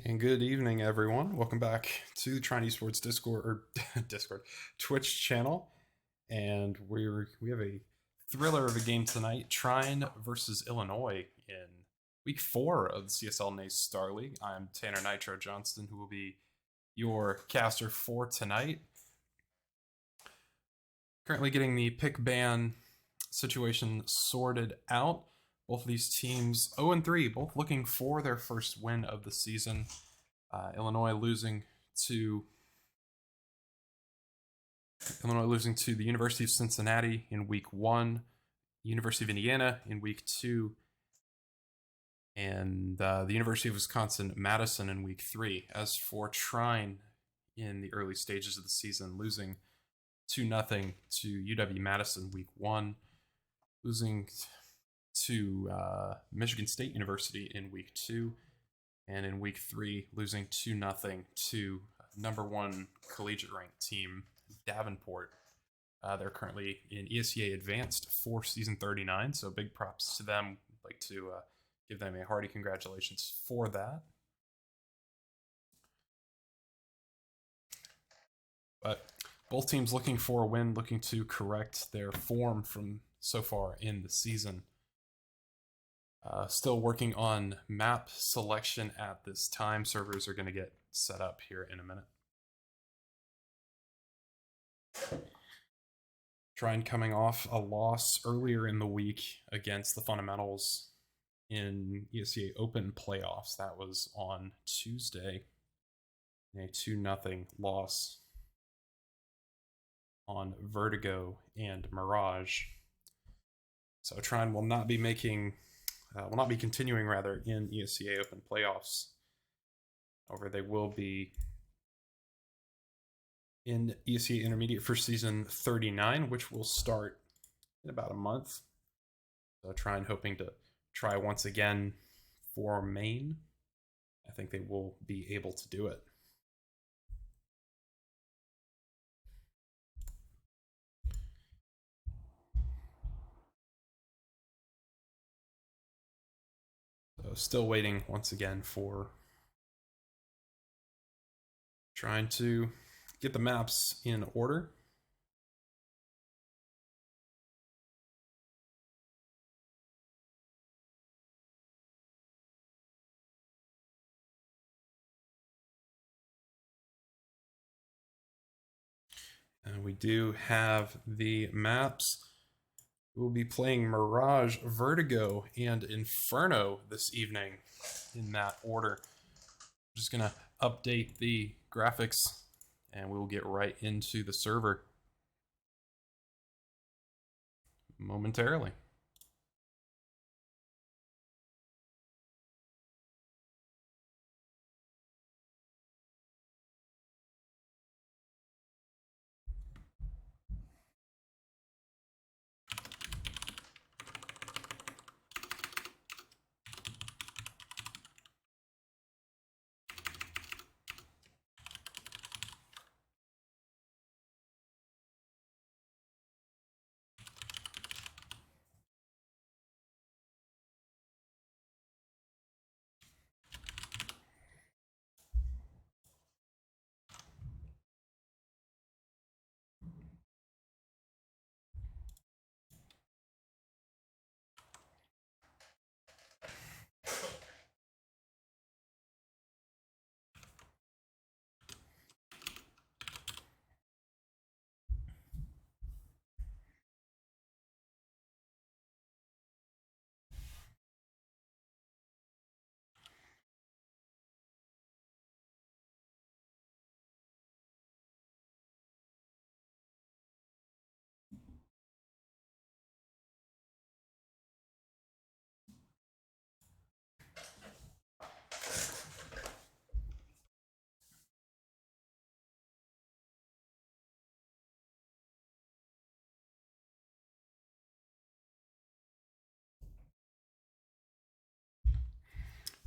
And good evening, everyone. Welcome back to the Trine Esports Discord or Discord Twitch channel. And we have a thriller of a game tonight: Trine versus Illinois in Week 4 of the CSL NACE Star League. I'm Tanner Nitro Johnston, who will be your caster for tonight. Currently getting the pick ban situation sorted out. Both of these teams 0-3, both looking for their first win of the season. Illinois losing to the University of Cincinnati in Week 1, University of Indiana in Week 2, and the University of Wisconsin-Madison in Week 3. As for Trine, in the early stages of the season, losing 2-0 to UW-Madison Week 1, losing to Michigan State University in Week 2, and in Week 3, losing 2-0 to number 1 collegiate ranked team, Davenport. They're currently in ESEA Advanced for Season 39, so big props to them. I'd like to give them a hearty congratulations for that. But both teams looking for a win, looking to correct their form from so far in the season. Still working on map selection at this time. Servers are going to get set up here in a minute. Trine coming off a loss earlier in the week against the Fundamentals in ESEA Open playoffs. That was on Tuesday. A 2-0 loss on Vertigo and Mirage. So Trine will not be continuing in ESEA Open playoffs. However, they will be in ESEA Intermediate for Season 39, which will start in about a month. So Trine hoping to try once again for Maine. I think they will be able to do it. So still waiting once again for trying to get the maps in order. And we do have the maps. We'll be playing Mirage, Vertigo, and Inferno this evening in that order. I'm just going to update the graphics and we will get right into the server momentarily.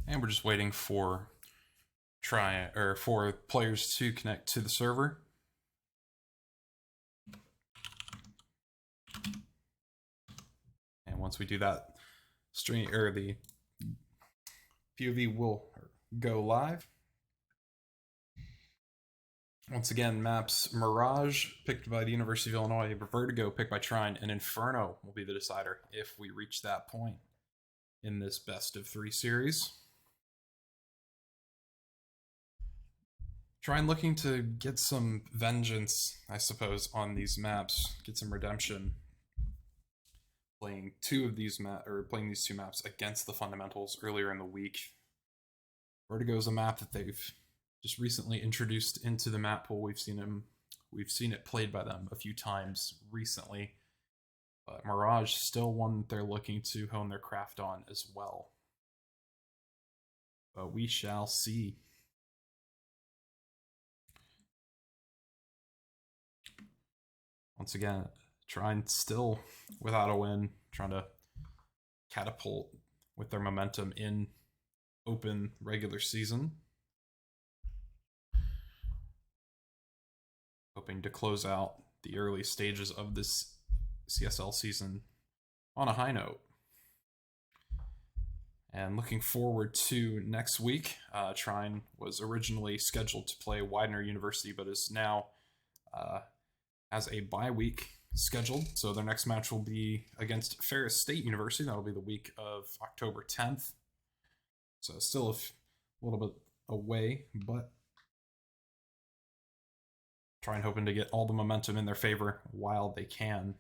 And we're just waiting for players to connect to the server. And once we do that, the POV will go live. Once again, maps Mirage, picked by the University of Illinois, Vertigo, picked by Trine, and Inferno will be the decider if we reach that point in this best of 3 series. Trine looking to get some vengeance, I suppose, on these maps, get some redemption. Playing these 2 maps against the fundamentals earlier in the week. Vertigo is a map that they've just recently introduced into the map pool. We've seen it played by them a few times recently. But Mirage still one that they're looking to hone their craft on as well. But we shall see. Once again, Trine still without a win, trying to catapult with their momentum in open regular season. Hoping to close out the early stages of this CSL season on a high note. And looking forward to next week. Trine was originally scheduled to play Widener University, but is now has a bye week scheduled. So their next match will be against Ferris State University. That'll be the week of October 10th. So still a little bit away, but Trine hoping to get all the momentum in their favor while they can.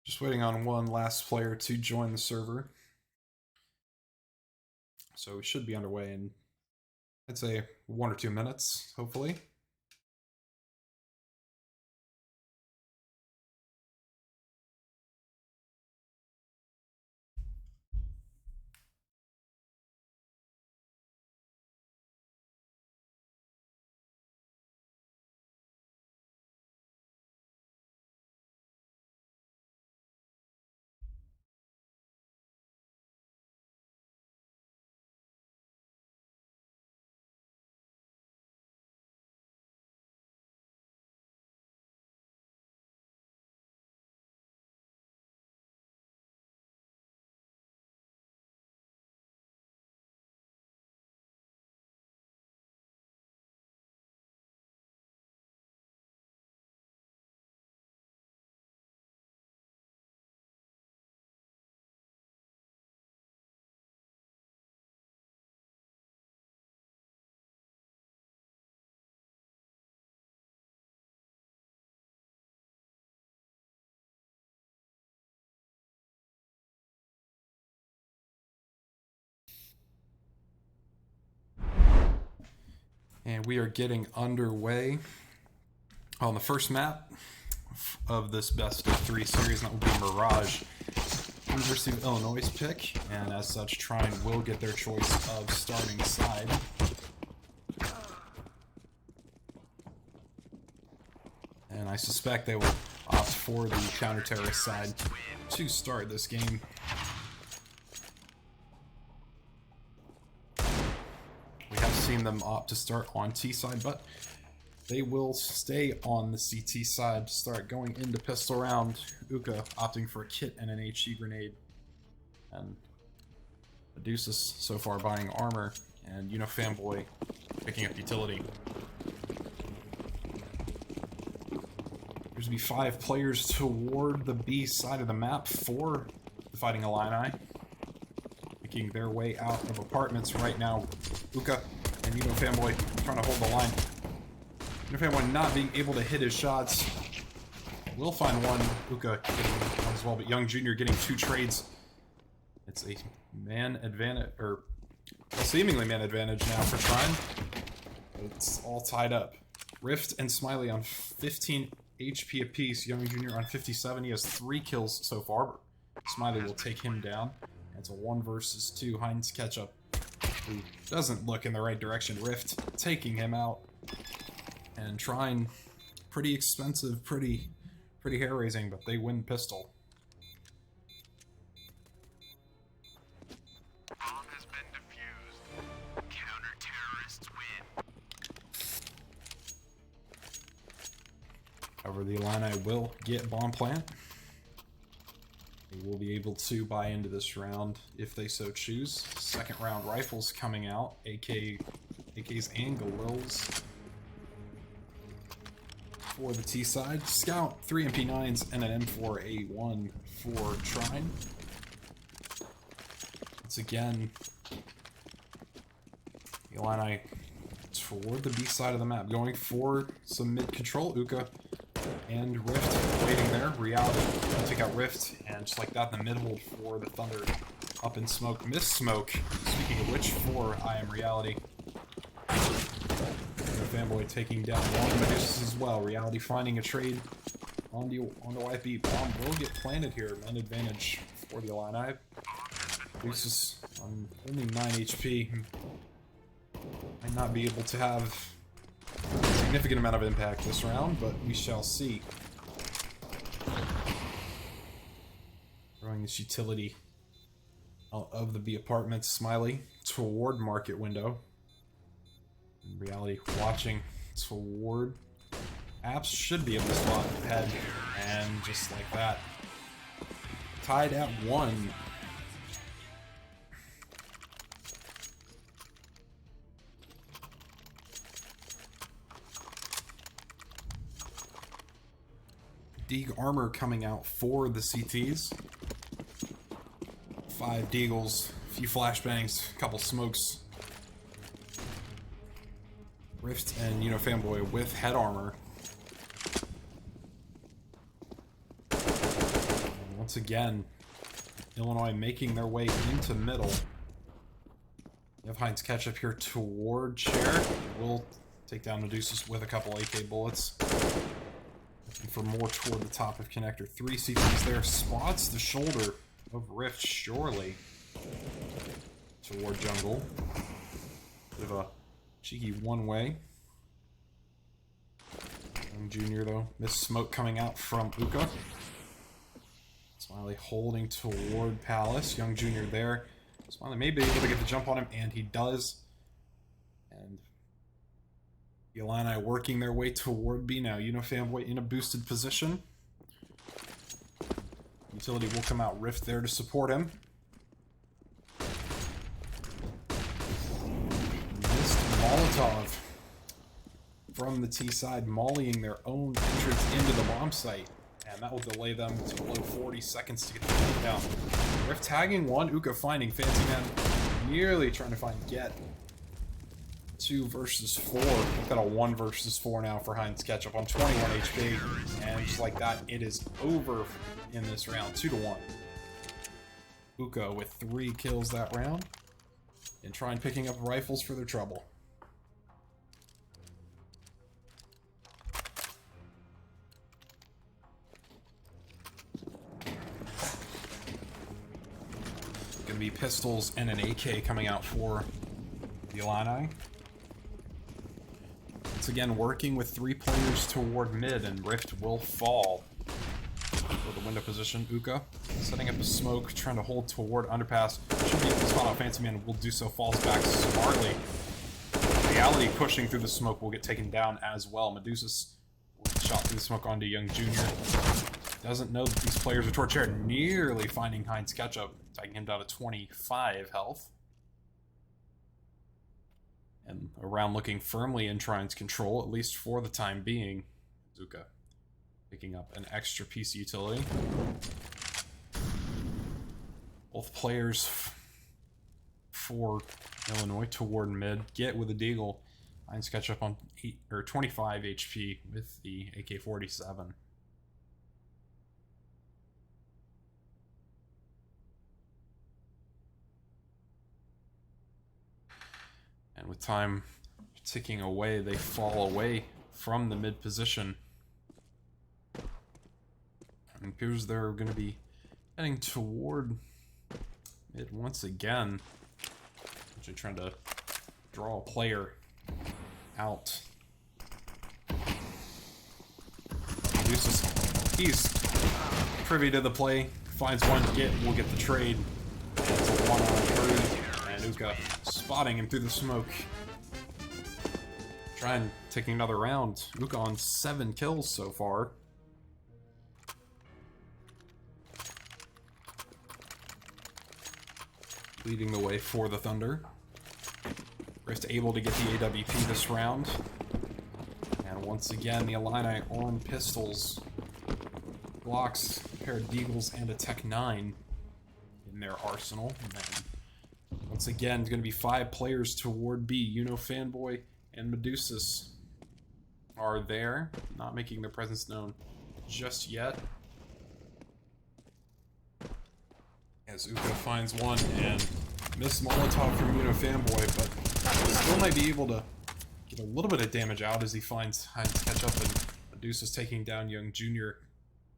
Just waiting on one last player to join the server. So we should be underway in, I'd say, 1 or 2 minutes, hopefully. And we are getting underway on the first map of this best of 3 series, and that will be Mirage, University of Illinois' pick, and as such, Trine will get their choice of starting side. And I suspect they will opt for the counter-terrorist side to start this game. We have seen them opt to start on T side, but they will stay on the CT side to start going into pistol round. Uka opting for a kit and an HE grenade. And Medusa's so far buying armor, and Fanboy picking up utility. There's to be 5 players toward the B side of the map for the Fighting Illini, making their way out of apartments right now. Uka and Fanboy trying to hold the line. Fanboy not being able to hit his shots. Will find one. Uka getting one as well, but Young Jr. getting 2 trades. It's a man advantage, or seemingly man advantage now for Trine. It's all tied up. Rift and Smiley on 15 HP apiece. Young Jr. on 57. He has 3 kills so far, but Smiley will take him down. It's a 1 versus 2. Heinz Ketchup, who doesn't look in the right direction. Rift taking him out. And Trine, pretty expensive, pretty hair-raising, but they win pistol. However, the Illini will get bomb plant. They will be able to buy into this round if they so choose. Second round rifles coming out, AKs and Galils for the T side. Scout, 3 MP9s and an M4A1 for Trine. Once again, the Illini toward the B side of the map, going for some mid control. Uka and Rift waiting there. Reality will take out Rift, and just like that, the mid hold for the Thunder up in smoke. Miss smoke. Speaking of which, for I Am Reality. Fanboy taking down one Medusa as well. Reality finding a trade on the YP. Bomb will get planted here. Man advantage for the Illini. Medusa's on only 9 HP. Might not be able to have a significant amount of impact this round, but we shall see. Throwing this utility out of the B apartments. Smiley toward market window. In reality, watching toward apps should be able to spot head, and just like that, tied at 1. Deagle armor coming out for the CTs. 5 Deagles, a few flashbangs, a couple smokes. Rift and Fanboy with head armor. And once again, Illinois making their way into middle. You have Heinz Ketchup here toward chair. We'll take down Medusa with a couple AK bullets. Looking for more toward the top of connector. 3 CTs there. Spots the shoulder of Rift, surely. Toward jungle. Bit of a cheeky one-way. Young Junior, though. Miss smoke coming out from Uka. Smiley holding toward Palace. Young Junior there. Smiley may be able to get the jump on him, and he does. And the Illini working their way toward B now. Fanboy in a boosted position. Utility will come out. Rift there to support him. Missed Molotov from the T side, mollying their own entrance into the bomb site. And that will delay them to below 40 seconds to get the bomb down. Rift tagging one. Uka finding Fancy Man. Nearly trying to find Get. 2 versus 4. We've got a 1 versus 4 now for Heinz Ketchup on 21 HP. And just like that, it is over in this round. 2-1. Uka with 3 kills that round. And Trine picking up rifles for their trouble. Gonna be pistols and an AK coming out for the Illini. Once again, working with 3 players toward mid, and Rift will fall. For the window position, Uka setting up a smoke, trying to hold toward underpass. Should be able to spot out Fancy Man, will do so, falls back smartly. Reality pushing through the smoke will get taken down as well. Medusa's shot through the smoke onto Young Junior. Doesn't know that these players are toward chair, nearly finding Heinz Ketchup, taking him down to 25 health. And a round looking firmly in Trine's control, at least for the time being. Zuka picking up an extra piece of utility. Both players for Illinois toward mid. Get with a Deagle. Heinz Ketchup on 25 HP with the AK-47. And with time ticking away, they fall away from the mid position. It appears they're going to be heading toward mid once again. Actually trying to draw a player out. He's privy to the play. Finds one, will get the trade. And it's a one-on-three. And Uka spotting him through the smoke. Trine taking another round. Uka on 7 kills so far. Leading the way for the Thunder. Rift able to get the AWP this round. And once again, the Illini on pistols. Glocks, a pair of Deagles, and a Tech 9 in their arsenal. And then, once again, it's going to be 5 players toward B. Fanboy and Medusis are there, not making their presence known just yet. As Uka finds one and missed Molotov from Fanboy, but still might be able to get a little bit of damage out as he finds Hines catch up, and Medusa's taking down Young Jr.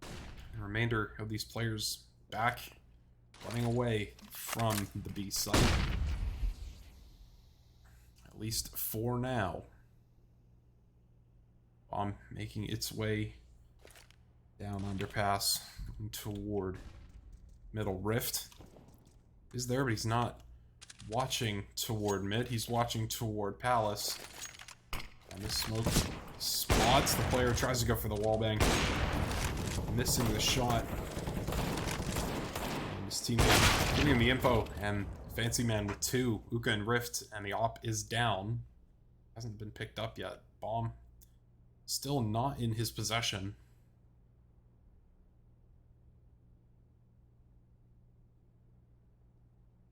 The remainder of these players back, running away from the B site. At least for now. Bomb making its way down underpass toward middle rift. Is there, but he's not watching toward mid. He's watching toward Palace. And this smoke spots. The player tries to go for the wallbang. Missing the shot. And his teammate giving him the info. And Fancy Man with 2. Uka and Rift. And the op is down. Hasn't been picked up yet. Bomb still not in his possession.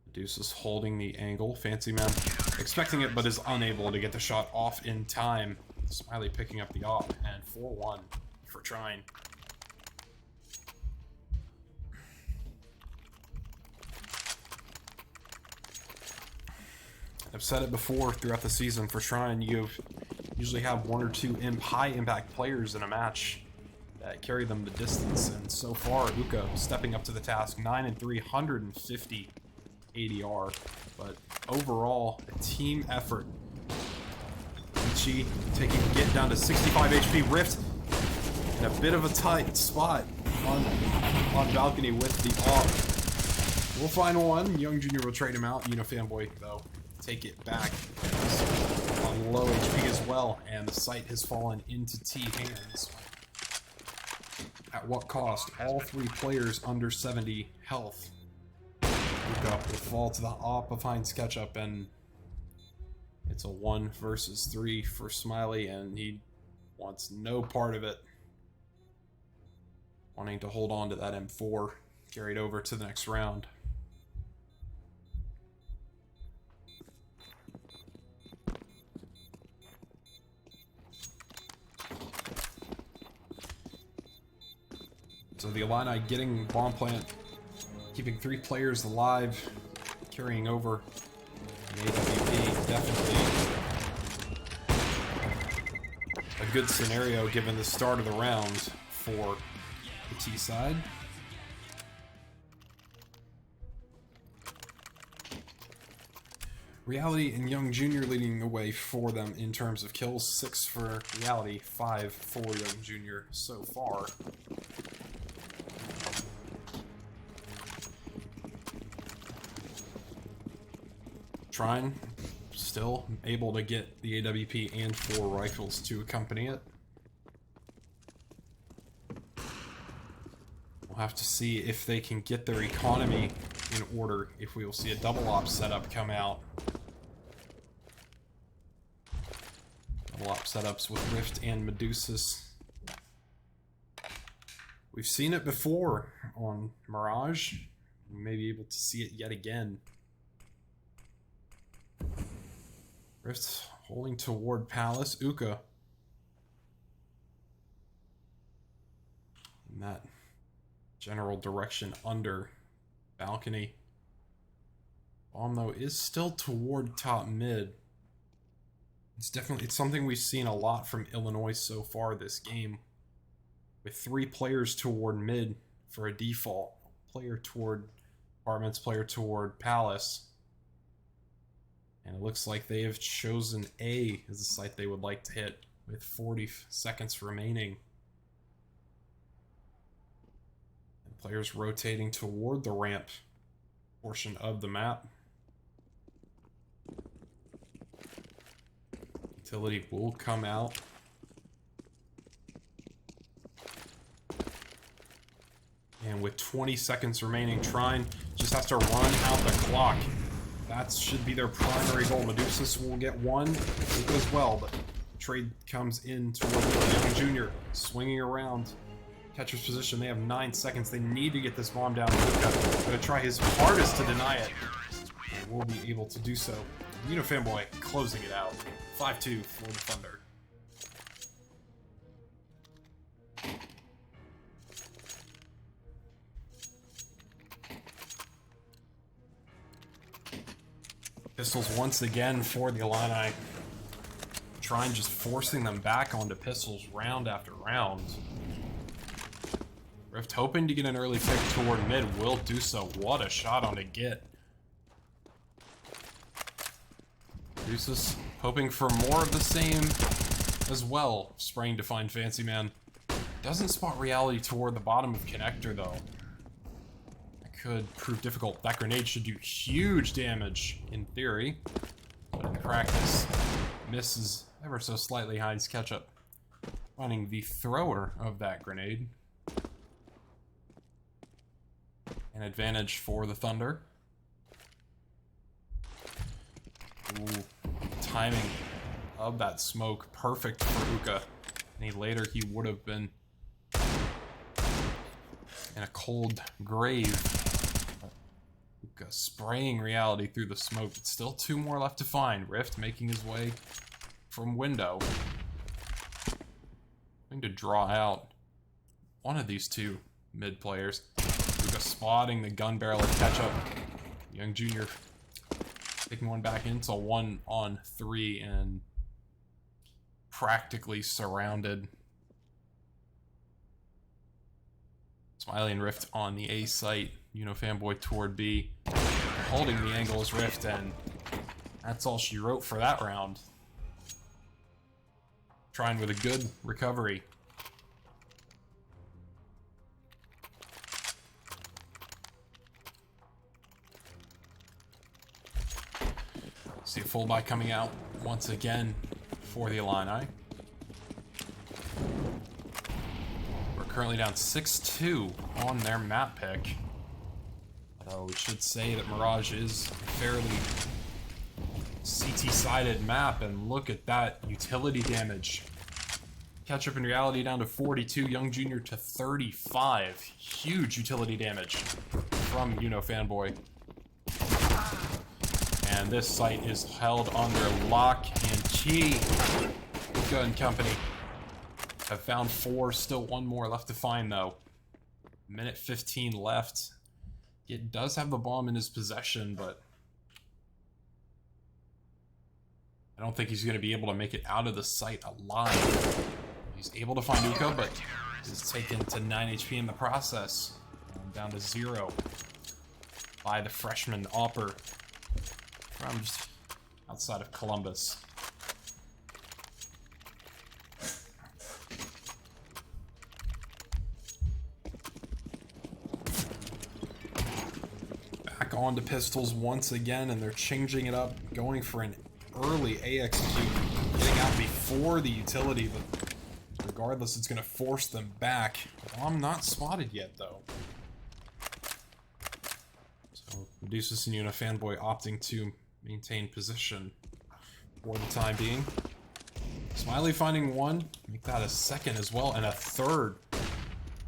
Medusa's holding the angle. Fancy Man expecting it, but is unable to get the shot off in time. Smiley picking up the op, and 4-1 for Trine. I've said it before throughout the season, for Trine, you usually have 1 or 2 high impact players in a match that carry them the distance, and so far Uka stepping up to the task. 9 and 3, 150 ADR, but overall a team effort. Ichi taking Git down to 65 HP. Rift in a bit of a tight spot on balcony with the op. We'll find one. Young Jr. will trade him out. Fanboy though take it back. On low HP as well, and the site has fallen into T hands. At what cost? All 3 players under 70 health. Uka will fall to the op of Heinz Ketchup, and it's a 1 versus 3 for Smiley, and he wants no part of it. Wanting to hold on to that M4 carried over to the next round. So the Illini getting bomb plant, keeping 3 players alive, carrying over the AWP. Definitely a good scenario given the start of the round for the T side. Reality and Young Jr. leading the way for them in terms of kills. 6 for Reality, 5 for Young Jr. so far. Trine still able to get the AWP and 4 rifles to accompany it. We'll have to see if they can get their economy in order, if we will see a double op setup come out. Double op setups with Rift and Medusis. We've seen it before on Mirage. We may be able to see it yet again. Rift holding toward Palace. Uka in that general direction under balcony. Bomb though is still toward top mid. It's something we've seen a lot from Illinois so far this game, with 3 players toward mid for a default. Player toward Apartments, player toward Palace. And it looks like they have chosen A as the site they would like to hit, with 40 seconds remaining. And players rotating toward the ramp portion of the map. Utility will come out. And with 20 seconds remaining, Trine just has to run out the clock. That should be their primary goal. Medusa will get one. It goes well, but the trade comes in toward Young Jr. Swinging around. Catcher's position. They have 9 seconds. They need to get this bomb down. Luka going to try his hardest to deny it. And will be able to do so. Fanboy closing it out. 5-2 for the Thunder. Pistols once again for the Illini. Trine just forcing them back onto pistols round after round. Rift hoping to get an early pick toward mid, will do so. What a shot on a get. Deuces hoping for more of the same as well. Spraying to find Fancy Man. Doesn't spot reality toward the bottom of connector though. Could prove difficult. That grenade should do huge damage in theory, but in practice misses ever so slightly. Hides ketchup finding the thrower of that grenade. An advantage for the Thunder. Ooh, timing of that smoke perfect for Uka. Any later he would have been in a cold grave. Spraying reality through the smoke, but still 2 more left to find. Rift making his way from window. Going to draw out one of these 2 mid players. Luka spotting the gun barrel of ketchup. Young Jr. taking one back into 1-on-3 and practically surrounded. Smiley and Rift on the A site. Fanboy toward B. Holding the angle is Rift, and that's all she wrote for that round. Trine with a good recovery. See a fullback coming out once again for the Illini. We're currently down 6-2 on their map pick. Although we should say that Mirage is a fairly CT-sided map, and look at that utility damage. Ketchup in reality down to 42, Young Jr. to 35. Huge utility damage from Fanboy. And this site is held under lock and key. Uka and company have found 4, still 1 more left to find though. Minute 15 left. It does have the bomb in his possession, but I don't think he's going to be able to make it out of the site alive. He's able to find Uka, but is taken to 9 HP in the process. And down to 0 by the freshman Opper from just outside of Columbus. Onto pistols once again, and they're changing it up, going for an early AXQ, getting out before the utility, but regardless, it's going to force them back. Bomb not spotted yet, though. So, Medusa and Fanboy opting to maintain position for the time being. Smiley finding 1, make that a 2nd as well, and a 3rd.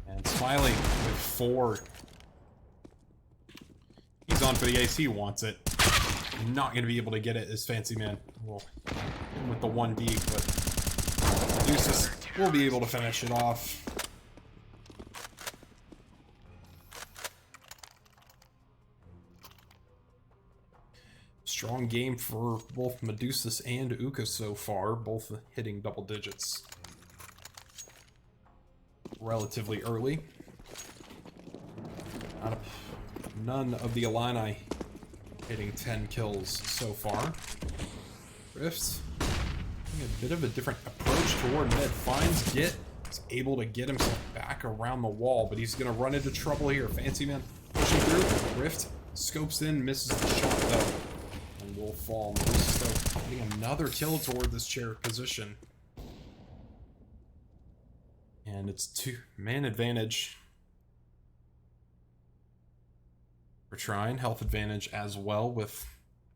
And Smiley with 4. He's on for the ace, he wants it. Not going to be able to get it as Fancy Man. Well, with the 1D, but Medusa will be able to finish it off. Strong game for both Medusa and Uka so far, both hitting double digits relatively early. None of the Illini hitting 10 kills so far. Rift taking a bit of a different approach toward mid. Finds Git. Is able to get himself back around the wall, but he's going to run into trouble here. Fancy Man pushing through. Rift scopes in, misses the shot though. and will fall. Medusa getting another kill toward this chair position. And it's 2-man advantage for Trine. Health advantage as well, with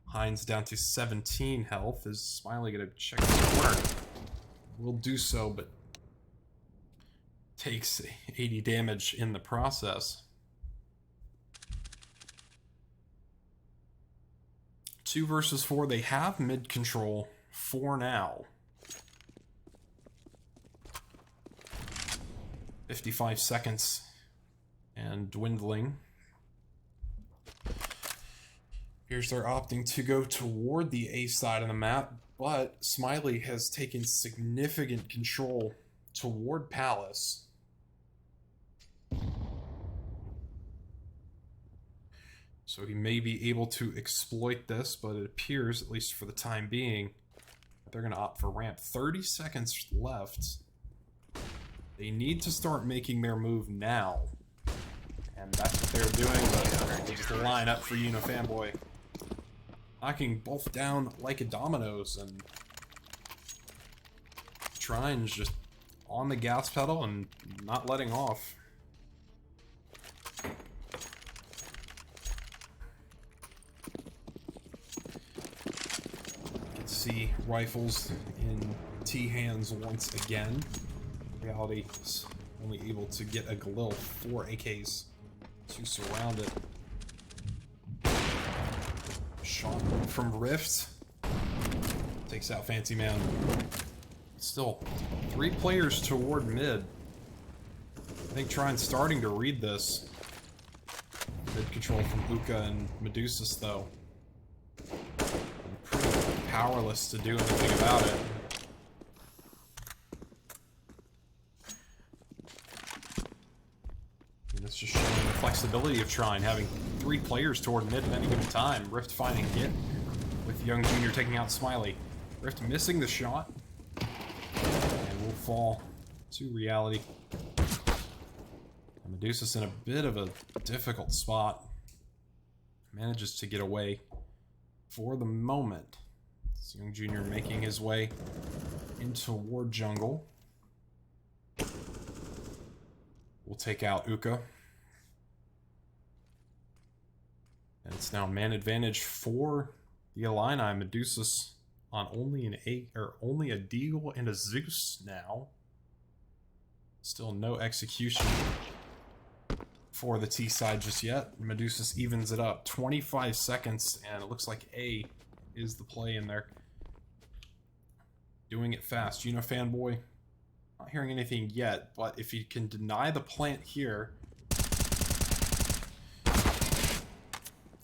Hines down to 17 health. Is Smiley going to check his corner? Will do so, but takes 80 damage in the process. 2 versus 4. They have mid control for now. 55 seconds and dwindling. Here's they're opting to go toward the A side of the map, but Smiley has taken significant control toward Palace. So he may be able to exploit this, but it appears, at least for the time being, that they're going to opt for ramp. 30 seconds left. They need to start making their move now. And that's what they're doing. Just a line up for Unifanboy. Knocking both down like a dominoes, and Trine's just on the gas pedal and not letting off. You can see rifles in T hands once again. Reality is only able to get a Galil, 4 AKs to surround it. Shot from Rift takes out Fancy Man. Still 3 players toward mid. I think Trine's starting to read this. Mid control from Uka and Medusa, though. And pretty powerless to do anything about it. And it's just showing the flexibility of Trine, having 3 players toward mid at any given time. Rift finding hit with Young Jr. taking out Smiley. Rift missing the shot. And will fall to reality. And Medusa's in a bit of a difficult spot. Manages to get away for the moment. It's Young Jr. making his way into Ward Jungle. We'll take out Uka. And it's now man advantage for the Illini. Medusa's on only only a Deagle and a Zeus now. Still no execution for the T side just yet. Medusa's evens it up. 25 seconds, and it looks like A is the play in there. Doing it fast. Unifanboy, not hearing anything yet, but if he can deny the plant here,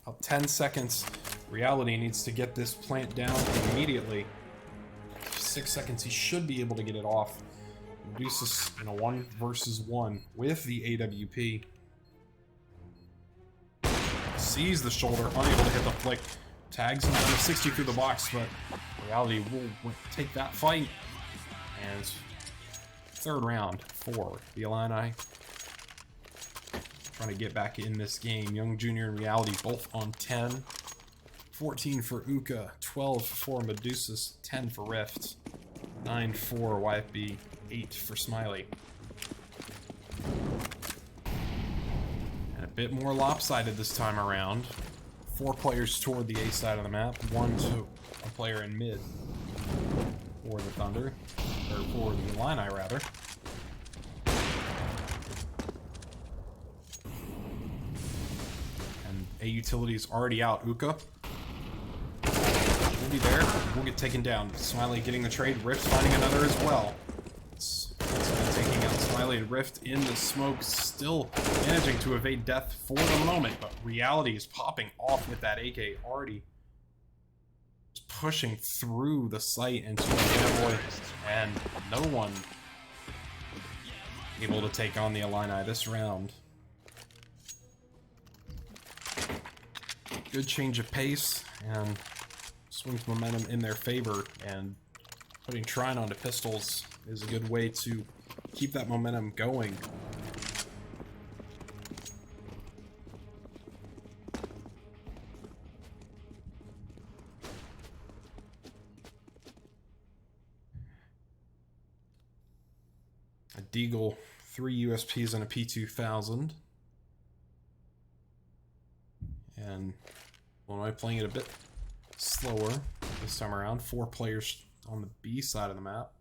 about 10 seconds. Reality needs to get this plant down immediately. 6 seconds, he should be able to get it off. Medusa's in a 1 versus 1 with the AWP. Sees the shoulder, unable to hit the flick. Tags him down to 60 through the box, but Reality will take that fight. And 3rd round for the Illini. Trying to get back in this game. Young Jr. and Reality both on 10. 14 for Uka, 12 for Medusa's, 10 for Rift, 9 for YFB, 8 for Smiley. And a bit more lopsided this time around. 4 players toward the A side of the map, 1 to a player in mid for the Thunder, or for the Illini rather. And A utility is already out. Uka will be there. We'll get taken down. Smiley getting the trade. Rift finding another as well. It's taking out Smiley and Rift in the smoke. Still managing to evade death for the moment, but Reality is popping off with that AK already. Just pushing through the site into the fanboy, and no one able to take on the Illini this round. Good change of pace, and swings momentum in their favor, and putting Trine onto pistols is a good way to keep that momentum going. A Deagle, 3 USPs and a P2000. And Illinois playing it a bit slower this time around. 4 players on the B side of the map.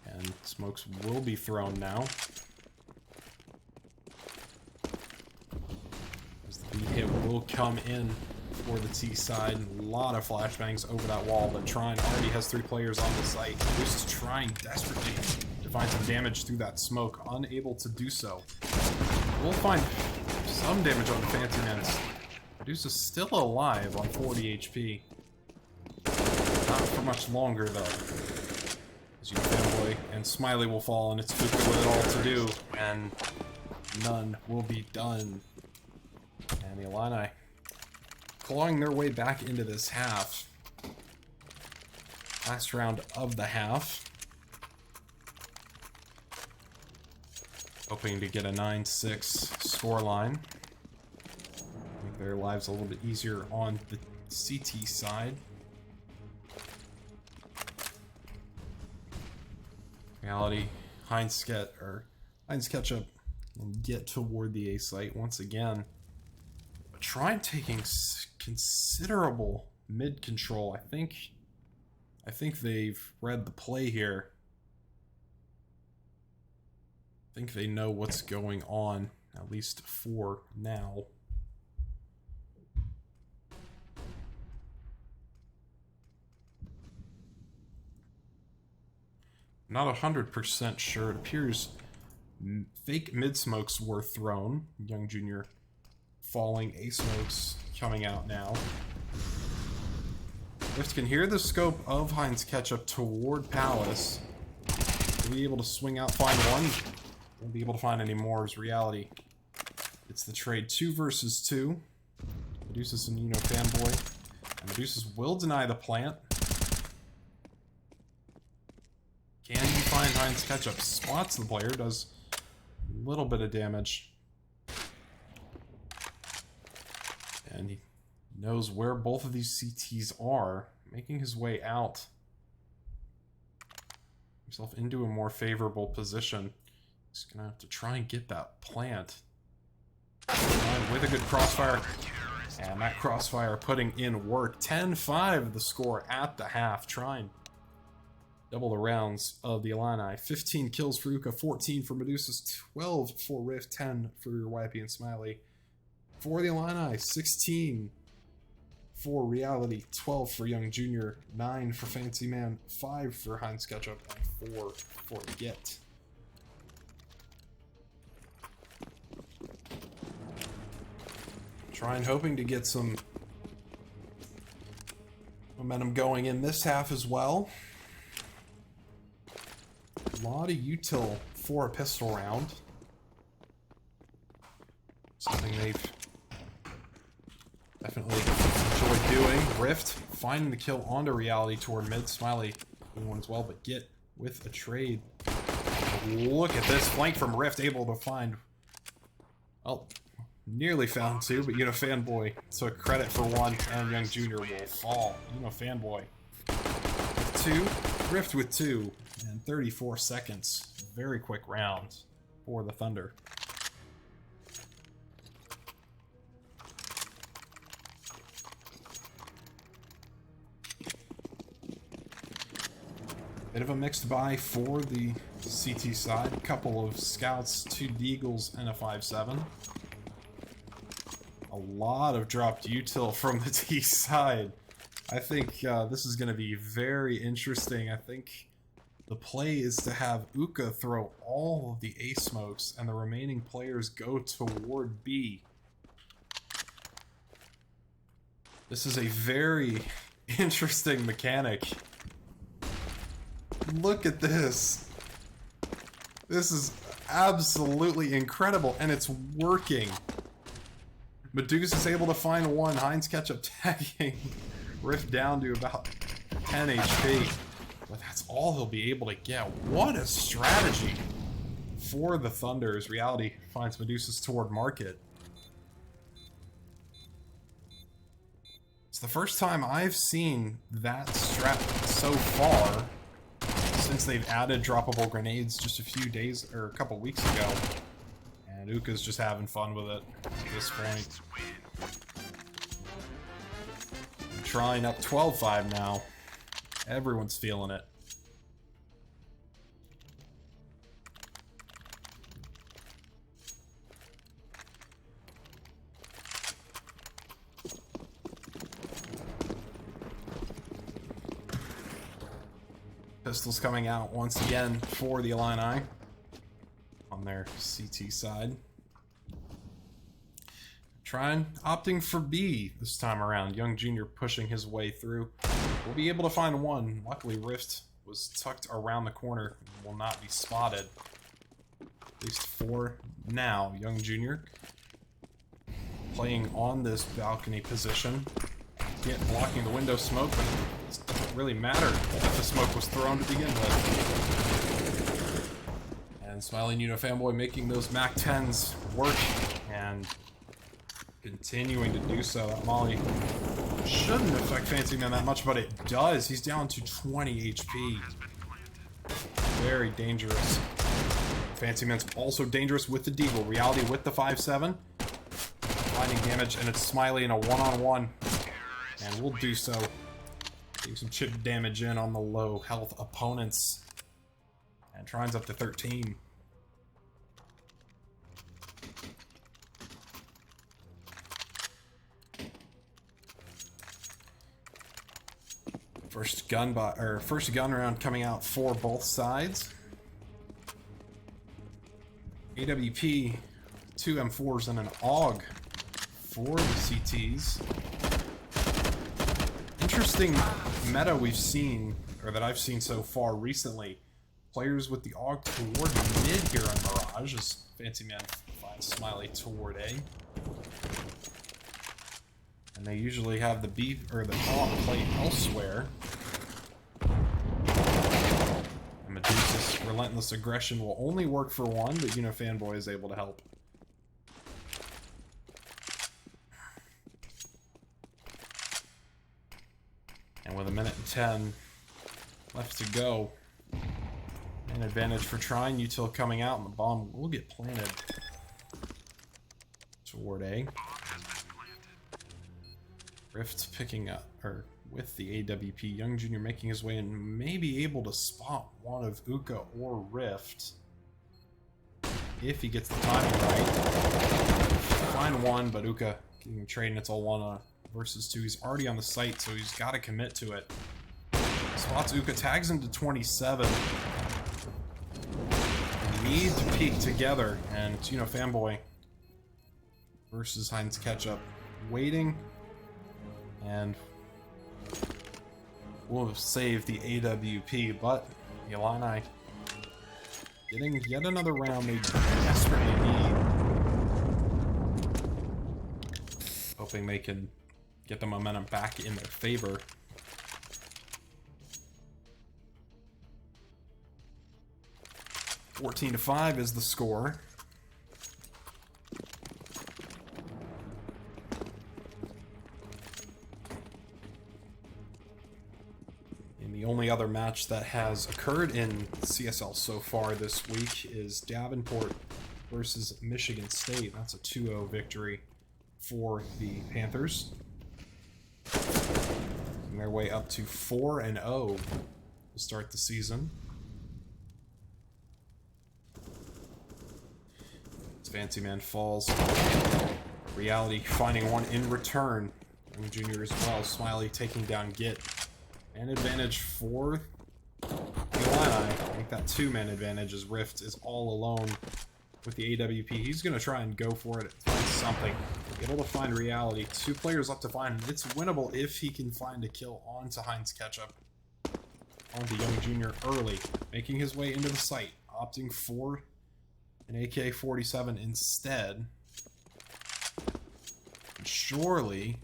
And smokes will be thrown now. As the B hit will come in for the T side. A lot of flashbangs over that wall, but Trine already has 3 players on the site. This is trying desperately to find some damage through that smoke. Unable to do so. We'll find some damage on the Fancy Menace. Medusa's still alive on 40 HP. Not for much longer, though. As you know, Fanboy and Smiley will fall, and it's Fuka with it all to do, and none will be done. And the Illini clawing their way back into this half. Last round of the half. Hoping to get a 9-6 scoreline. Make their lives a little bit easier on the CT side. Reality, Heinz Ketchup and get toward the A site once again. But Trine taking considerable mid control. I think they've read the play here. I think they know what's going on, at least for now. Not 100% sure. It appears fake mid-smokes were thrown. Young Junior falling, A-smokes coming out now. Rift can hear the scope of Heinz Ketchup toward Palace. Will be able to swing out, find one. Won't be able to find any more as reality. It's the trade 2 versus 2. Medusa's and Fanboy. And Medusa's will deny the plant. Can you find Heinz Ketchup? Spots the player, does a little bit of damage. And he knows where both of these CTs are, making his way out. Himself into a more favorable position. He's gonna have to try and get that plant. With a good crossfire. And that crossfire putting in work. 10-5 the score at the half. Trine. Double the rounds of the Illini. 15 kills for Uka, 14 for Medusa's, 12 for Rift, 10 for YP and Smiley. For the Illini, 16 for Reality, 12 for Young Junior, 9 for Fancy Man, 5 for Heinz Ketchup, and 4 for Get. Trine hoping to get some momentum going in this half as well. A lot of util for a pistol round. Something they've definitely enjoyed doing. Rift finding the kill onto Reality toward mid. Smiley doing one as well, but Get with a trade. Look at this flank from Rift, able to find, well, nearly found 2, but Fanboy took credit for 1, and Young Junior will fall. Fanboy with 2, Rift with 2. And 34 seconds. Very quick round for the Thunder. Bit of a mixed buy for the CT side. A couple of scouts, 2 Deagles, and a 5.7. A lot of dropped util from the T side. I think this is going to be very interesting. I think the play is to have Uka throw all of the A smokes and the remaining players go toward B. This is a very interesting mechanic. Look at this. This is absolutely incredible, and it's working. Medusa's able to find 1. Heinz Ketchup tagging Rift down to about 10 HP. But that's all he'll be able to get. What a strategy for the Thunder as Reality finds Medusa's toward market. It's the first time I've seen that strat so far since they've added droppable grenades just a few days or a couple weeks ago. And Uka's just having fun with it at this point. Trine up 12-5 now. Everyone's feeling it. Pistols coming out once again for the Illini on their CT side. Trine opting for B this time around. Young Jr. pushing his way through. We'll be able to find one. Luckily, Rift was tucked around the corner and will not be spotted. At least for now. Young Jr. playing on this balcony position. Blocking the window smoke, but it doesn't really matter that the smoke was thrown to begin with. And Smiling Uno Fanboy making those MAC 10s work and continuing to do so. That Molly shouldn't affect Fancy Man that much, but it does. He's down to 20 HP. Very dangerous. Fancy Man's also dangerous with the Deagle. Reality with the 5-7. Finding damage, and it's Smiley in a one-on-one. And we'll do so. Getting some chip damage in on the low health opponents. And Trine's up to 13. First gun round coming out for both sides. AWP, 2 M4s and an AUG for the CTs. Interesting meta we've seen, or that I've seen so far recently. Players with the AUG toward mid here on Mirage, as Fancy Man finds Smiley toward A. And they usually have the B or the AUG play elsewhere. And Medusa's relentless aggression will only work for one, but Uno Fanboy is able to help. And with 1:10 left to go, an advantage for Trine. Util coming out, and the bomb will get planted toward A. Rift picking up, or with the AWP. Young Jr. making his way and may be able to spot one of Uka or Rift if he gets the timing right. Find one, but Uka getting trading. It's all 1 versus 2. He's already on the site, so he's got to commit to it. Spots Uka, tags him to 27. They need to peek together, and it's Uno Fanboy versus Heinz Ketchup. Waiting, and we'll save the AWP, but the Illini getting yet another round they desperately need. Hoping they can get the momentum back in their favor. (14-5) is the score. And the only other match that has occurred in CSL so far this week is Davenport versus Michigan State. That's a 2-0 victory for the Panthers. Making their way up to 4-0 to start the season. Fancy Man falls. Reality finding one in return. Young Jr. as well. Smiley taking down Git. Man advantage for the Illini. I think that 2-man advantage as Rift is all alone with the AWP. He's going to try and go for it, find something. Able to find Reality. 2 players up to find. It's winnable if he can find a kill onto Heinz Ketchup. Onto Young Jr. early. Making his way into the site. Opting for an AK-47 instead. Surely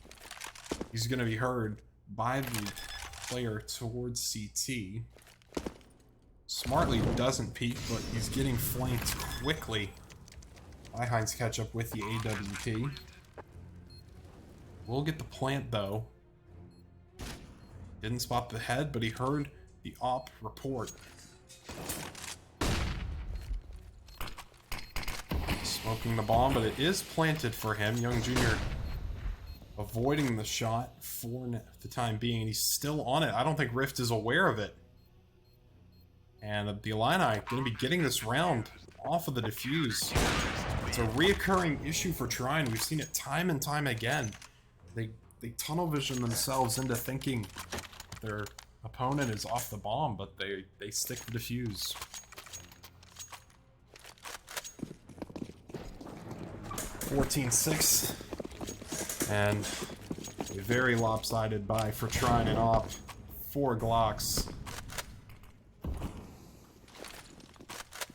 he's going to be heard by the player towards CT. Smartly doesn't peek, but he's getting flanked quickly by Heinz Ketchup with the AWP. We'll get the plant though. Didn't spot the head, but he heard the op report. Smoking the bomb, but it is planted for him. Young Jr. avoiding the shot for the time being, and he's still on it. I don't think Rift is aware of it. And the Illini going to be getting this round off of the defuse. It's a reoccurring issue for Trine. We've seen it time and time again. They tunnel vision themselves into thinking their opponent is off the bomb, but they stick the defuse. (14-6), and a very lopsided buy for Trine and Op. 4 Glocks.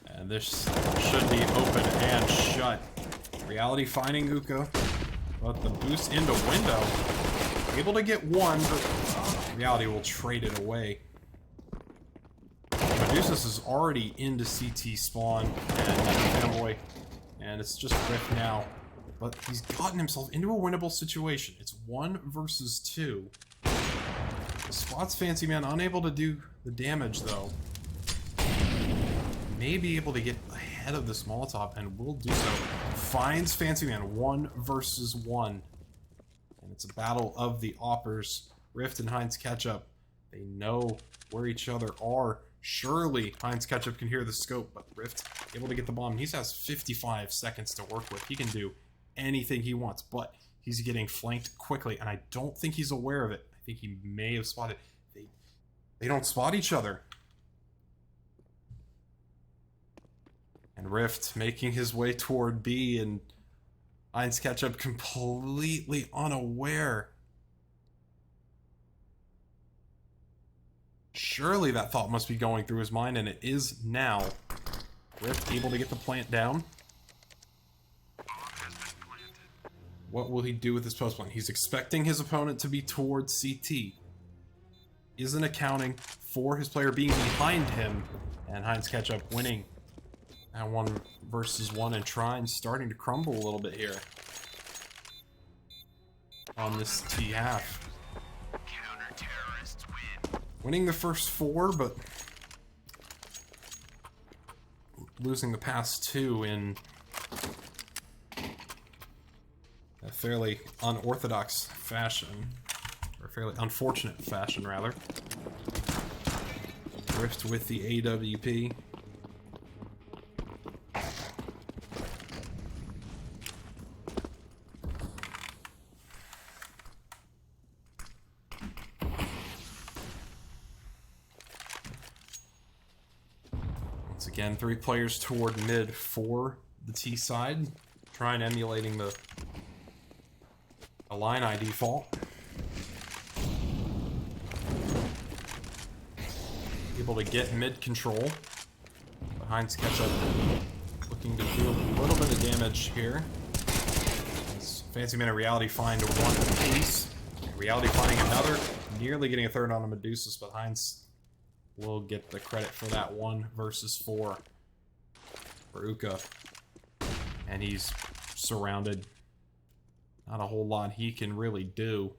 And this should be open and shut. Reality finding Uka, but the boost into window. Able to get one, but Reality will trade it away. Medusa's is already into CT spawn, and Fanboy, and it's just Rift now. But he's gotten himself into a winnable situation. It's 1 versus 2. Spots Fancy Man, unable to do the damage though. May be able to get ahead of this Molotov, and will do so. Finds Fancy Man 1 versus 1. And it's a battle of the Oppers. Rift and Heinz Ketchup. They know where each other are. Surely Heinz Ketchup can hear the scope, but Rift able to get the bomb. He has 55 seconds to work with. He can do anything he wants, but he's getting flanked quickly, and I don't think he's aware of it. I think he may have spotted. They don't spot each other. And Rift making his way toward B, and Heinz Ketchup completely unaware. Surely that thought must be going through his mind, and it is now. Rift able to get the plant down. What will he do with his post plant? He's expecting his opponent to be towards CT. Isn't accounting for his player being behind him. And Heinz Ketchup winning at 1 versus 1, and Trine starting to crumble a little bit here on this T half. Winning the first 4, but losing the past 2 in a fairly unorthodox fashion, or fairly unfortunate fashion, rather. Rift with the AWP. Once again, 3 players toward mid for the T side. Trine emulating the Illini default. Able to get mid control. Heinz Ketchup looking to do a little bit of damage here. As Fancy Man and Reality find 1 piece. Reality finding another. Nearly getting a third on a Medusa's, but Heinz will get the credit for that 1 versus 4 for Uka. And he's surrounded. Not a whole lot he can really do.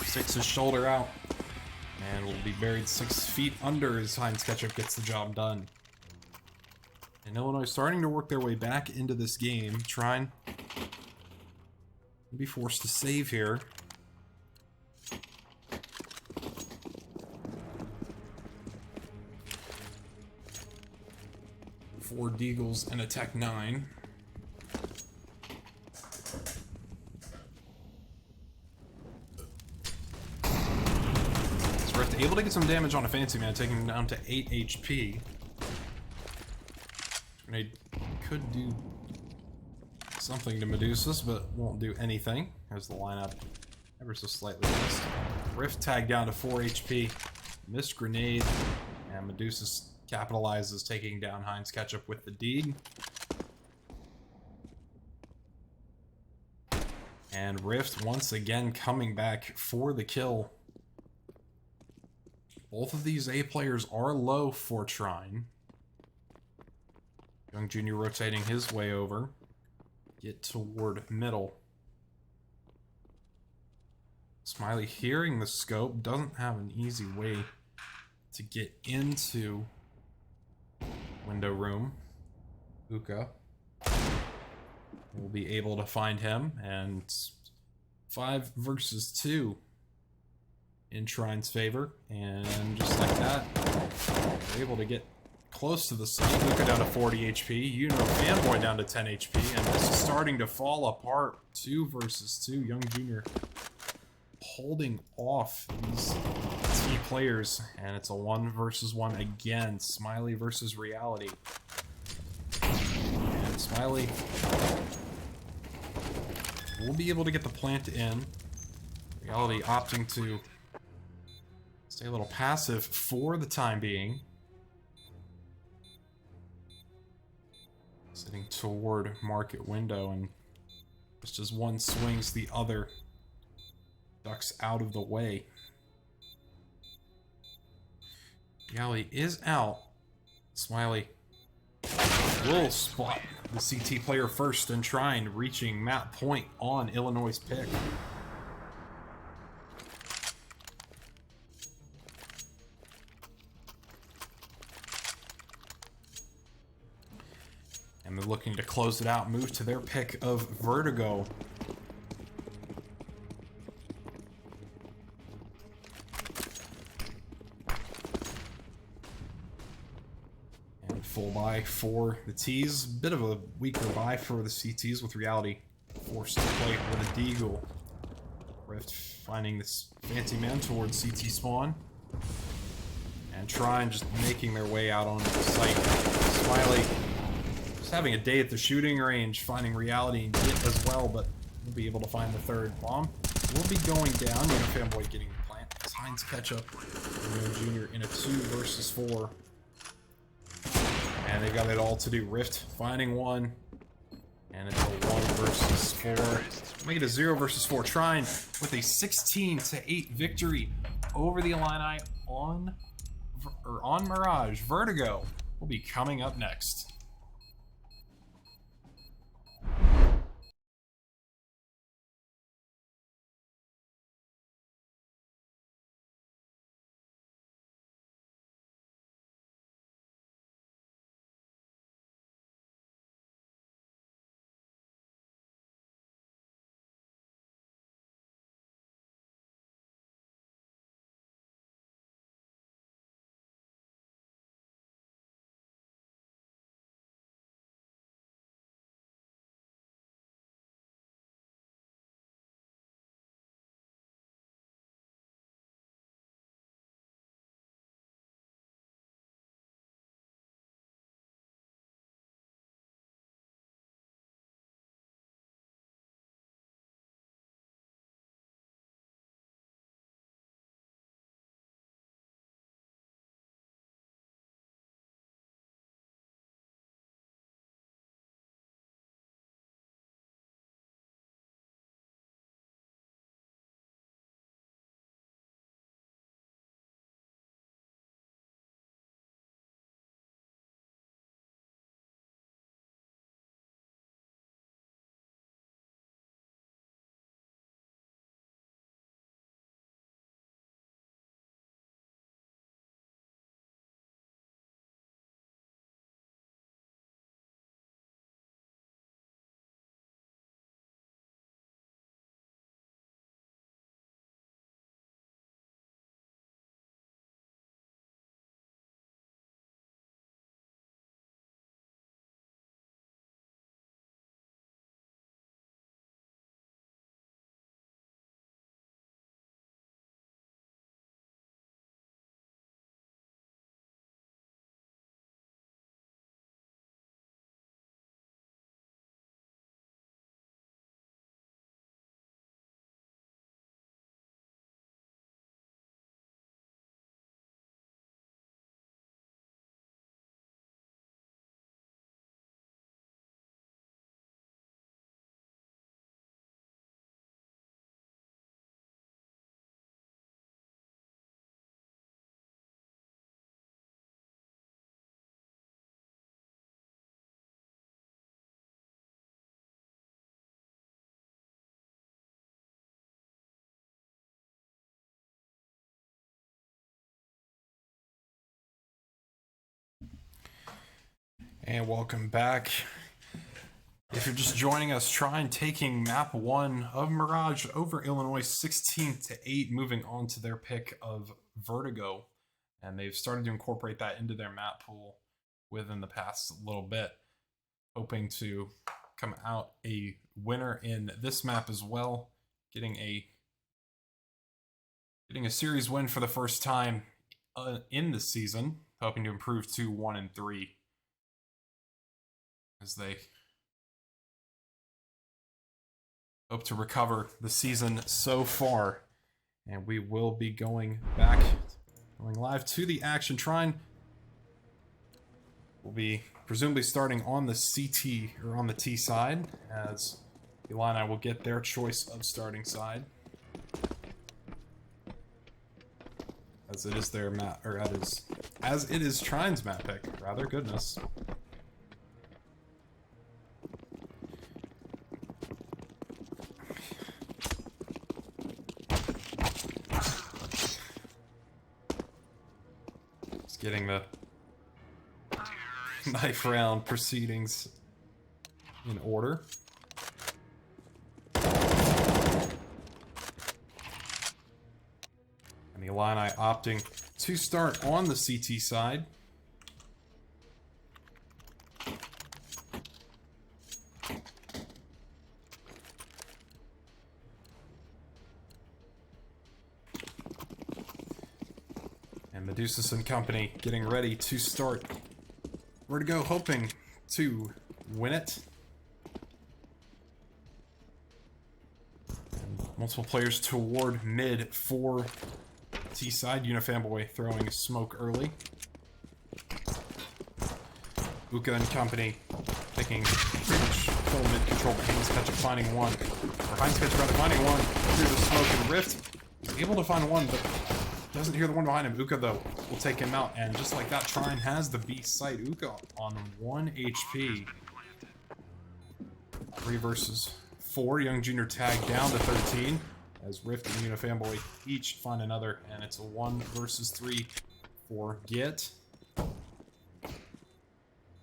Sticks his shoulder out. And will be buried 6 feet under as Heinz Ketchup gets the job done. And Illinois starting to work their way back into this game. Trine will be forced to save here. Four Deagles and a Tech 9. Able to get some damage on a Fancy Man, taking him down to 8 HP. Grenade could do something to Medusa's, but won't do anything. There's the lineup, ever so slightly missed. Rift tagged down to 4 HP. Missed grenade, and Medusa's capitalizes, taking down Heinz Ketchup with the deed. And Rift once again coming back for the kill. Both of these A players are low for Trine. Young Jr. rotating his way over. Get toward middle. Smiley, hearing the scope, doesn't have an easy way to get into window room. Uka will be able to find him, and 5 versus 2 in Trine's favor, and just like that, we're able to get close to the site. Luca down to 40 HP, Fanboy down to 10 HP, and this is starting to fall apart. 2 versus 2, Young Junior holding off these T players, and it's a 1 versus 1 again. Smiley versus Reality. And Smiley will be able to get the plant in. Reality opting to stay a little passive for the time being. Sitting toward market window, and just as one swings, the other ducks out of the way. Reality is out. Smiley will spot the CT player first, and Trine reaching map point on Illinois' pick. And they're looking to close it out, move to their pick of Vertigo. And full buy for the T's. Bit of a weaker buy for the CTs, with Reality forced to play with a Deagle. Rift finding this fancy man towards CT spawn. And Trine just making their way out onto the site. Smiley having a day at the shooting range, finding Reality and Git as well, but we'll be able to find the third bomb. Will be going down. Fanboy getting the plant. Hines catch up. Junior in a 2 versus 4. And they've got it all to do. Rift finding one. And it's a 1 versus 4. Make it a 0 versus 4. Trine with a 16-8 victory over the Illini on Mirage. Vertigo will be coming up next. And welcome back. If you're just joining us, Trine taking map 1 of Mirage over Illinois 16-8, moving on to their pick of Vertigo. And they've started to incorporate that into their map pool within the past little bit, hoping to come out a winner in this map as well, getting a series win for the first time in the season, hoping to improve to 1-3 as they hope to recover the season so far. And we will be going live to the action. Trine will be presumably starting on the CT or on the T side, as Illini will get their choice of starting side, as it is their map, or as it is Trine's map pick. Rather, goodness. Getting the knife round proceedings in order. And the Illini opting to start on the CT side. Medusa and company getting ready to start Vertigo, hoping to win it. And multiple players toward mid for T side. Unifanboy throwing a smoke early. Uka and company taking pretty much full mid control, but Heinz Ketchup finding one. Or Heinz Ketchup rather finding one through the smoke and Rift. He's able to find one, but doesn't hear the one behind him. Uka, though, will take him out. And just like that, Trine has the B site. Uka on 1 HP. 3 versus 4. Young Junior tag down to 13. As Rift and Unifanboy each find another. And it's a 1 versus 3 for Git.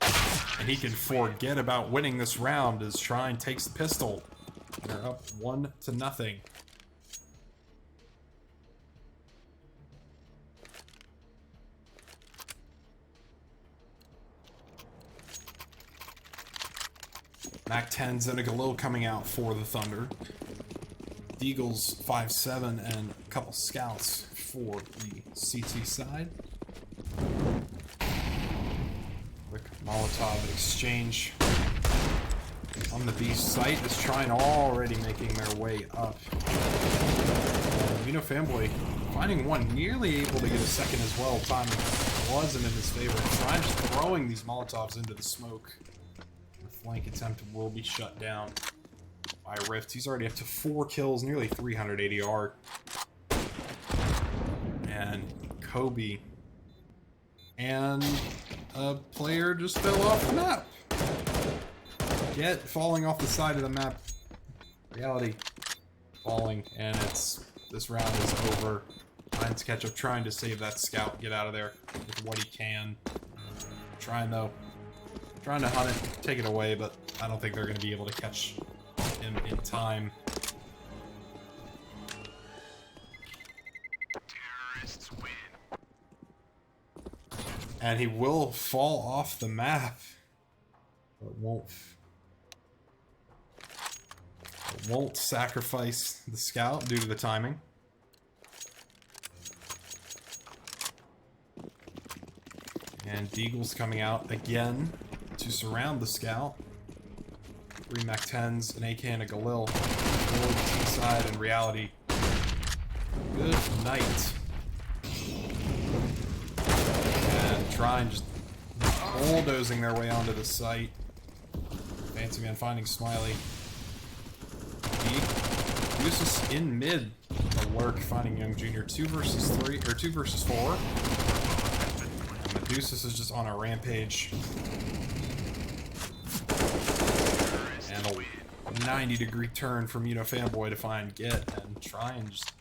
And he can forget about winning this round as Trine takes the pistol. They're up 1-0. Mac 10s and a Galil coming out for the Thunder. Deagles 5-7 and a couple scouts for the CT side. Quick Molotov exchange on the B site is Trine already making their way up. Fanboy finding one, nearly able to get a second as well. Timing wasn't in his favor. Trine just throwing these Molotovs into the smoke. Flank attempt will be shut down by Rift. He's already up to 4 kills, nearly 300 ADR. And Kobe and a player just fell off the map. Get falling off the side of the map. Reality falling, and this round is over. Heinz Ketchup trying to save that scout, get out of there with what he can. Trying to hunt it, take it away, but I don't think they're going to be able to catch him in time. Terrorists win. And he will fall off the map, but won't sacrifice the scout due to the timing. And Deagle's coming out again to surround the scout. 3 Mac 10s, an AK and a Galil for the T side, and Reality. Good night. And Trine just bulldozing their way onto the site. Fancy Man finding Smiley. Usus in mid. The lurk finding Young Junior 2 versus 3 or 2 versus 4. And Medusa is just on a rampage. And a 90-degree turn from Fanboy to find Git, and Trine just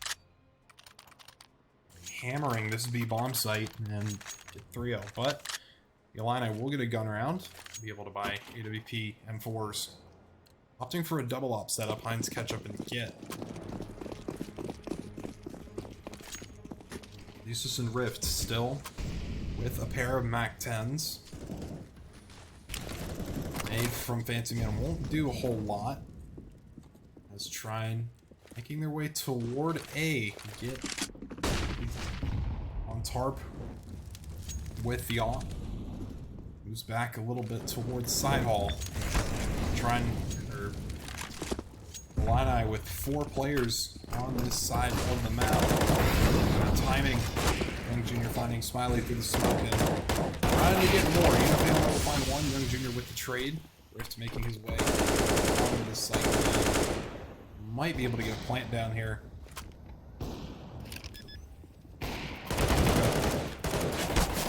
hammering this B bomb site and get 3-0. But The Illini will get a gun round, be able to buy AWP M4s. Opting for a double op setup, Heinz catch up and get. Usus and Rift still with a pair of MAC 10s. Made from Fancy Man won't do a whole lot. As Trine making their way toward A. Get on tarp with the op. Moves back a little bit towards side hall. Trine, or Illini with 4 players on this side of the map. Timing. Young Junior finding Smiley through the smoke and trying to get more. Unifam will find one. Young Junior with the trade. Rift making his way onto this site. Might be able to get a plant down here.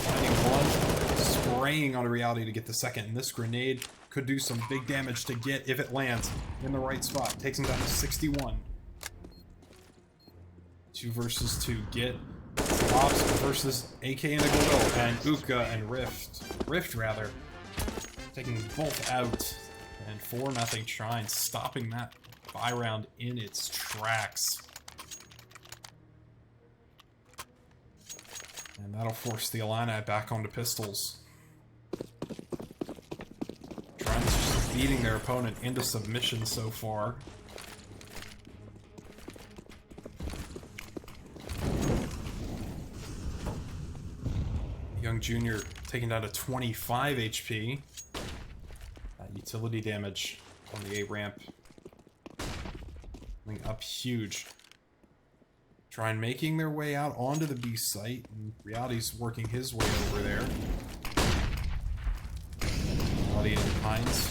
Finding one. Spraying on a reality to get the second. And this grenade could do some big damage to get if it lands in the right spot. Takes him down to 61. 2 versus 2. Get Ops versus AK and a Goodwill, and Uka and Rift. Rift, rather. Taking both out. And 4-0 Trine, stopping that buy round in its tracks. And that'll force the Illini back onto pistols. Trine's just beating their opponent into submission so far. Young Junior taking down to 25 HP. That utility damage on the A ramp. Coming up huge. Trine making their way out onto the B site. And Reality's working his way over there. Reality and Heinz.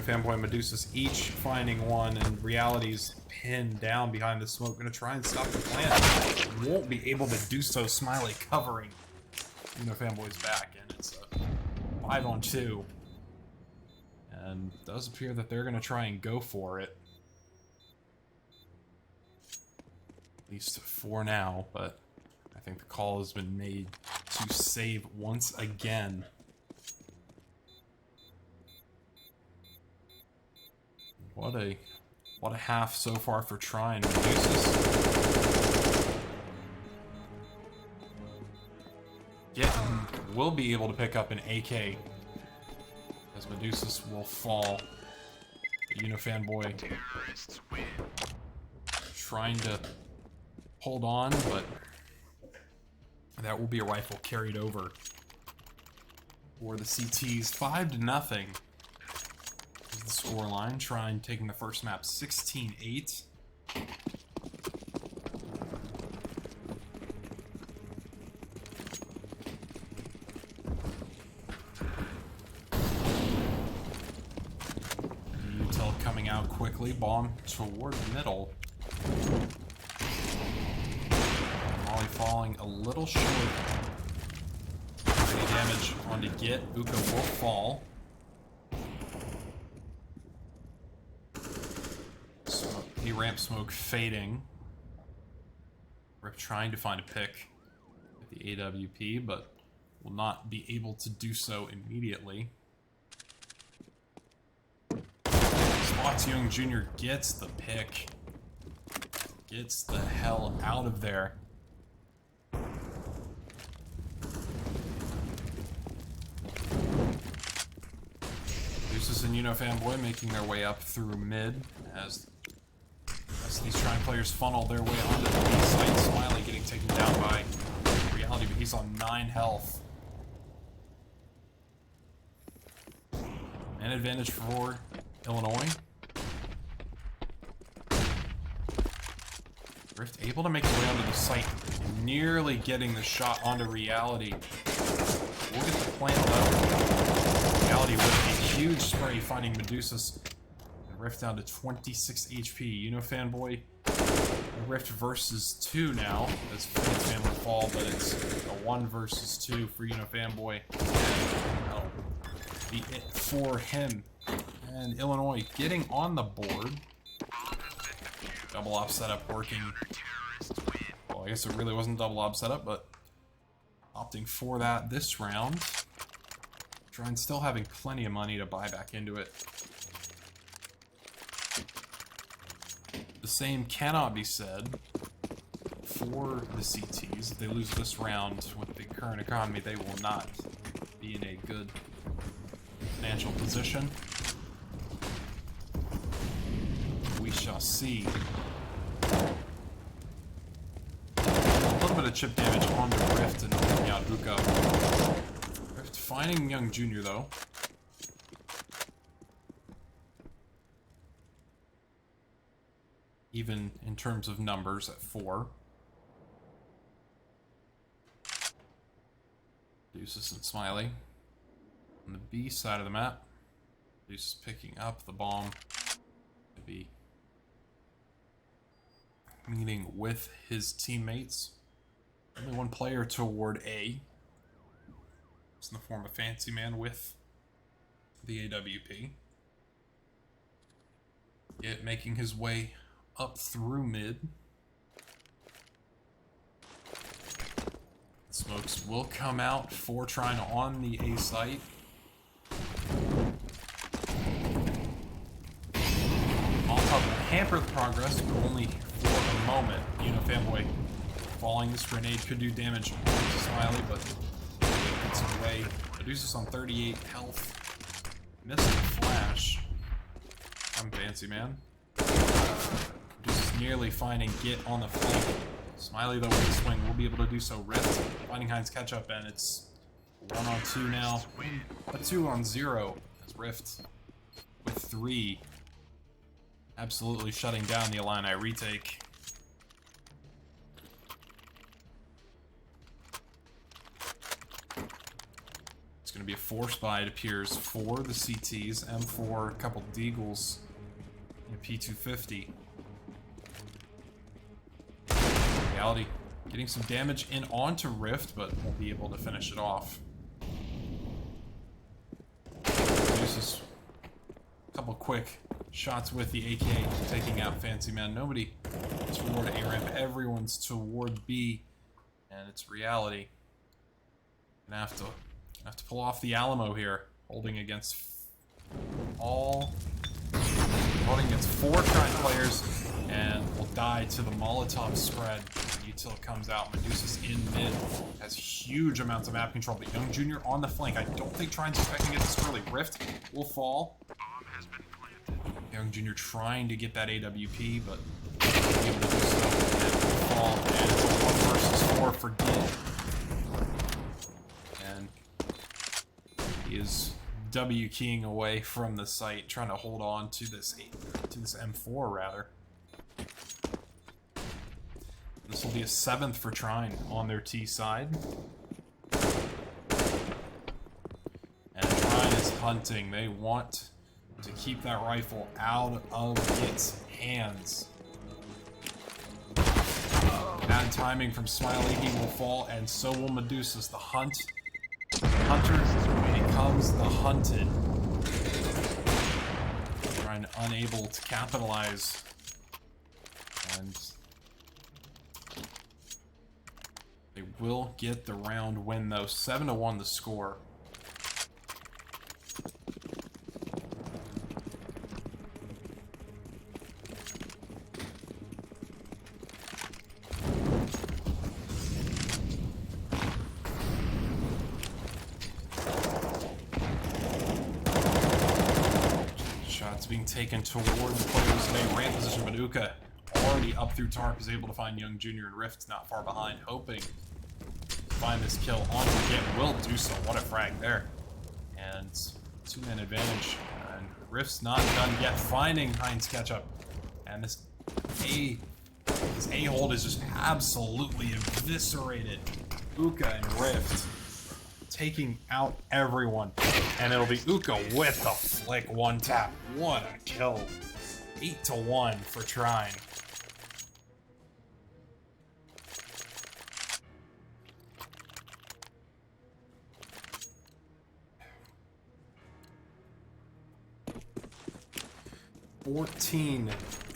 Fanboy Medusa's each finding one, and Reality's pinned down behind the smoke. Gonna try and stop the plant. Won't be able to do so. Smiley covering Fanboy's back, and it's a 5-on-2. And it does appear that they're gonna try and go for it. At least for now, but I think the call has been made to save once again. What a half so far for Trine. Will be able to pick up an AK as Medusus will fall. Unifanboy trying to hold on, but that will be a rifle carried over for the CTs. 5-0. The scoreline. Trine taking the first map 16-8. Util coming out quickly. Bomb toward the middle. Molly falling a little short. Any damage on to get. Uka will fall. Ramp smoke fading. Rip trying to find a pick at the AWP, but will not be able to do so immediately. Spots Young Jr. gets the pick. Gets the hell out of there. Deuces and Unifanboy making their way up through mid as these Trine players funnel their way onto the B site. Smiley getting taken down by Reality, but he's on 9 health. An advantage for Illinois. Rift able to make his way onto the site, nearly getting the shot onto Reality. We'll get the plant though. Reality with a huge spray finding Medusa's. Rift down to 26 HP. Unifanboy. Rift versus 2 now. As Fan will fall, but it's a 1 versus 2 for Unifanboy. That'll be it for him. And Illinois getting on the board. Double op setup working. Well, I guess it really wasn't double op setup, but opting for that this round. Trine still having plenty of money to buy back into it. The same cannot be said for the CTs. If they lose this round with the current economy, they will not be in a good financial position. We shall see. A little bit of chip damage on the Rift and taking out Uka. Rift finding Young Jr. though. Even in terms of numbers at 4. Deuces and Smiley. On the B side of the map, Deuces picking up the bomb. To be meeting with his teammates. Only one player toward A. It's in the form of Fancy Man with the AWP. Yet making his way up through mid. Smokes will come out for Trine on the A site. Hamper the progress, but only for a moment. Fanboy falling. This grenade could do damage to Smiley, but gets away. Medusa's on 38 health. Missed the flash. I'm Fancy Man. Medusa's nearly finding Git on the flank. Smiley, though, with the swing, will be able to do so. Rift finding Heinz catch up, and it's 1-on-2 now. A 2-on-0 as Rift with 3. Absolutely shutting down the Illini retake. It's going to be a force buy, it appears, for the CTs. M4, a couple Deagles, and P250. Reality getting some damage in onto Rift, but won't be able to finish it off. Uses a couple quick shots with the AK, taking out Fancy Man. Nobody toward A ramp, everyone's toward B, and it's Reality. Gonna have to pull off the Alamo here, holding against holding against 4 Trine players, and will die to the Molotov spread until it comes out. Medusa's in mid, has huge amounts of map control, but Young Jr. on the flank. I don't think Trine's expecting it this early. Rift will fall. Young Jr. trying to get that AWP, but able to do so, and will fall, and it's a 1 versus 4 for Git. And he is W keying away from the site, trying to hold on to this M4 rather. This will be a 7th for Trine on their T side. And Trine is hunting. They want to keep that rifle out of Git's hands. Bad timing from Smiley. He will fall, and so will Medusa's. The hunter becomes the hunted. Trine unable to capitalize. And they will get the round win, though. 7-1 the score. Being taken toward the players in a ramp position, but Uka already up through Tarp is able to find Young Jr. and Rift not far behind, hoping to find this kill onto Git. Will do so. What a frag there. And 2-man advantage. And Rift's not done yet, finding Heinz catch-up. And this A-hold is just absolutely eviscerated. Uka and Rift taking out everyone, and it'll be Uka with the flick 1-tap. What a kill. 8-1 for Trine.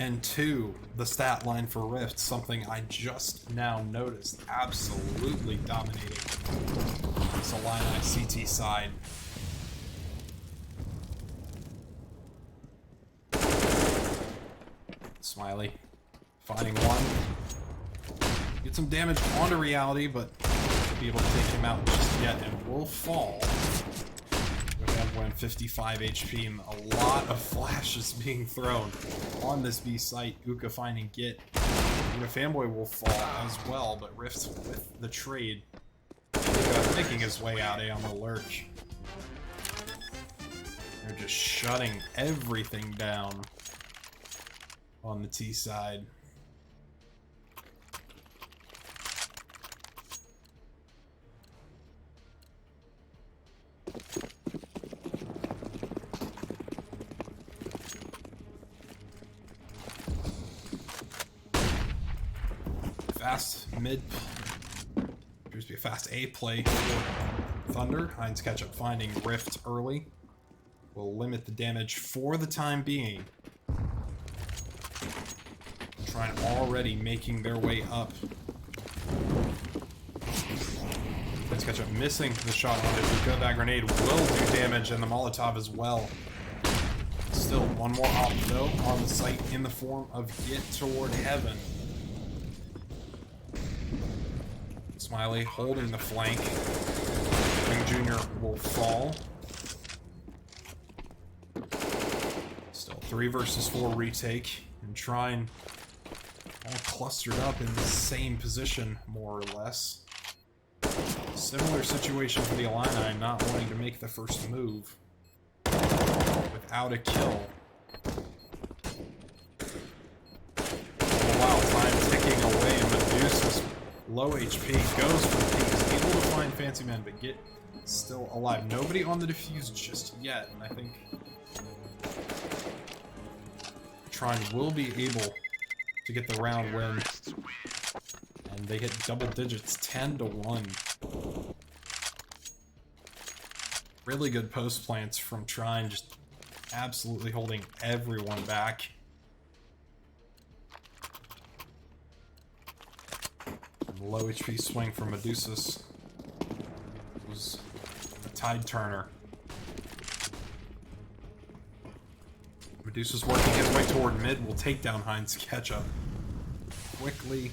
and 2, the stat line for Rift, something I just now noticed. Absolutely dominating this Illini CT side. Smiley finding one. Get some damage onto Reality, but won't be able to take him out just yet, and will fall. We have 55 HP and a lot of flashes being thrown on this B site. Uka finding Git. Fanboy will fall as well, but Rift with the trade. Uka making his way out on the lurch. They're just shutting everything down on the T side. Fast mid. Appears to be a fast A play for Thunder. Heinz Ketchup finding Rift early. Will limit the damage for the time being. Trine already making their way up. Heinz Ketchup missing the shot on it. Because that grenade will do damage, and the Molotov as well. Still, one more op though on the site in the form of Git toward Heaven. Smiley holding the flank. Young Jr. will fall. Still 3 versus 4 retake. And Trine all clustered up in the same position, more or less. Similar situation for the Illini, not wanting to make the first move without a kill. Wow, time ticking away, and Medusa's low HP goes for the peak. He's able to find Fancy Man, but Git still alive. Nobody on the defuse just yet, and I think Trine will be able to get the round win. And they hit double digits, 10-1. Really good post plants from Trine, just absolutely holding everyone back. Low HP swing from Medusa's was a tide turner. Medusa's working his way toward mid, will take down Heinz Ketchup. Quickly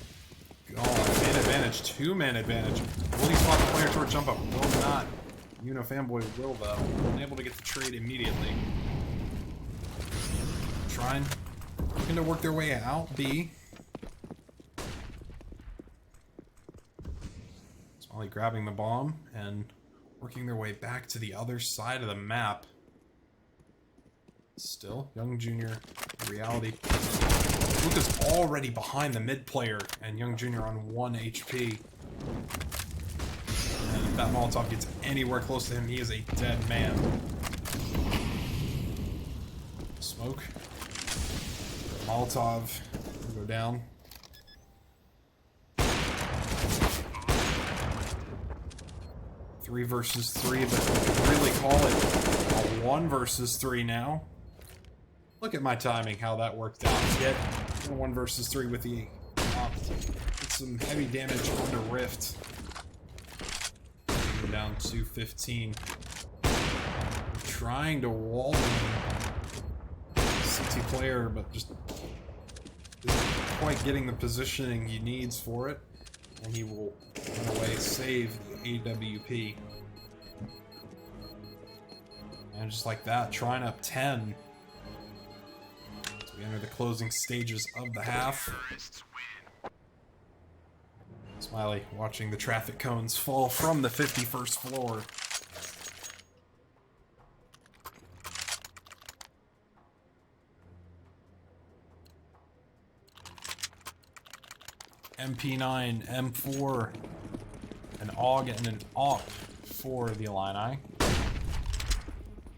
gone. Man advantage, 2-man advantage. Will he spot the player toward jump up? Will not. Fanboy will though. Unable to get the trade immediately. Trine looking to work their way out. B. Smiley grabbing the bomb and working their way back to the other side of the map. Still, Young Jr. Reality. Luca's already behind the mid player, and Young Jr. on 1 HP. And if that Molotov gets anywhere close to him, he is a dead man. Smoke. Molotov will go down. Three versus 3, but we could really call it a 1 versus 3 now. Look at my timing, how that worked out. Get 1 versus 3 with the op. Get some heavy damage on the Rift. We're down to 15. Trying to wall CT player, but just isn't quite getting the positioning he needs for it. And he will, in a way, save the AWP. And just like that, Trine up 10. As we enter the closing stages of the half. Smiley watching the traffic cones fall from the 51st floor. MP9, M4, an AUG, and an AWP for the Illini.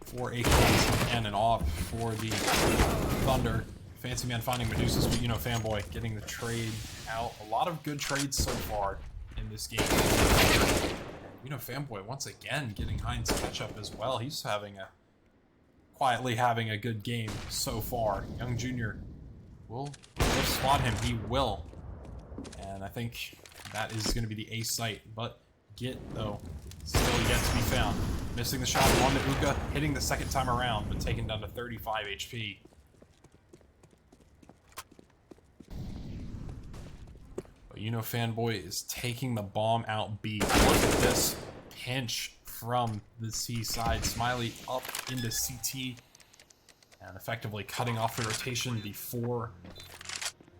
4 AKs and an AWP for the Thunder. Fancy Man finding Medusa's, but Fanboy getting the trade out. A lot of good trades so far in this game. Fanboy once again getting Heinz Ketchup as well. He's quietly having a good game so far. Young Jr. Will Rift spot him? He will. And I think that is going to be the A site. But Git, though, still yet to be found. Missing the shot on to Uka, hitting the second time around, but taken down to 35 HP. But Fanboy is taking the bomb out B. Look at this pinch from the C side. Smiley up into CT and effectively cutting off the rotation before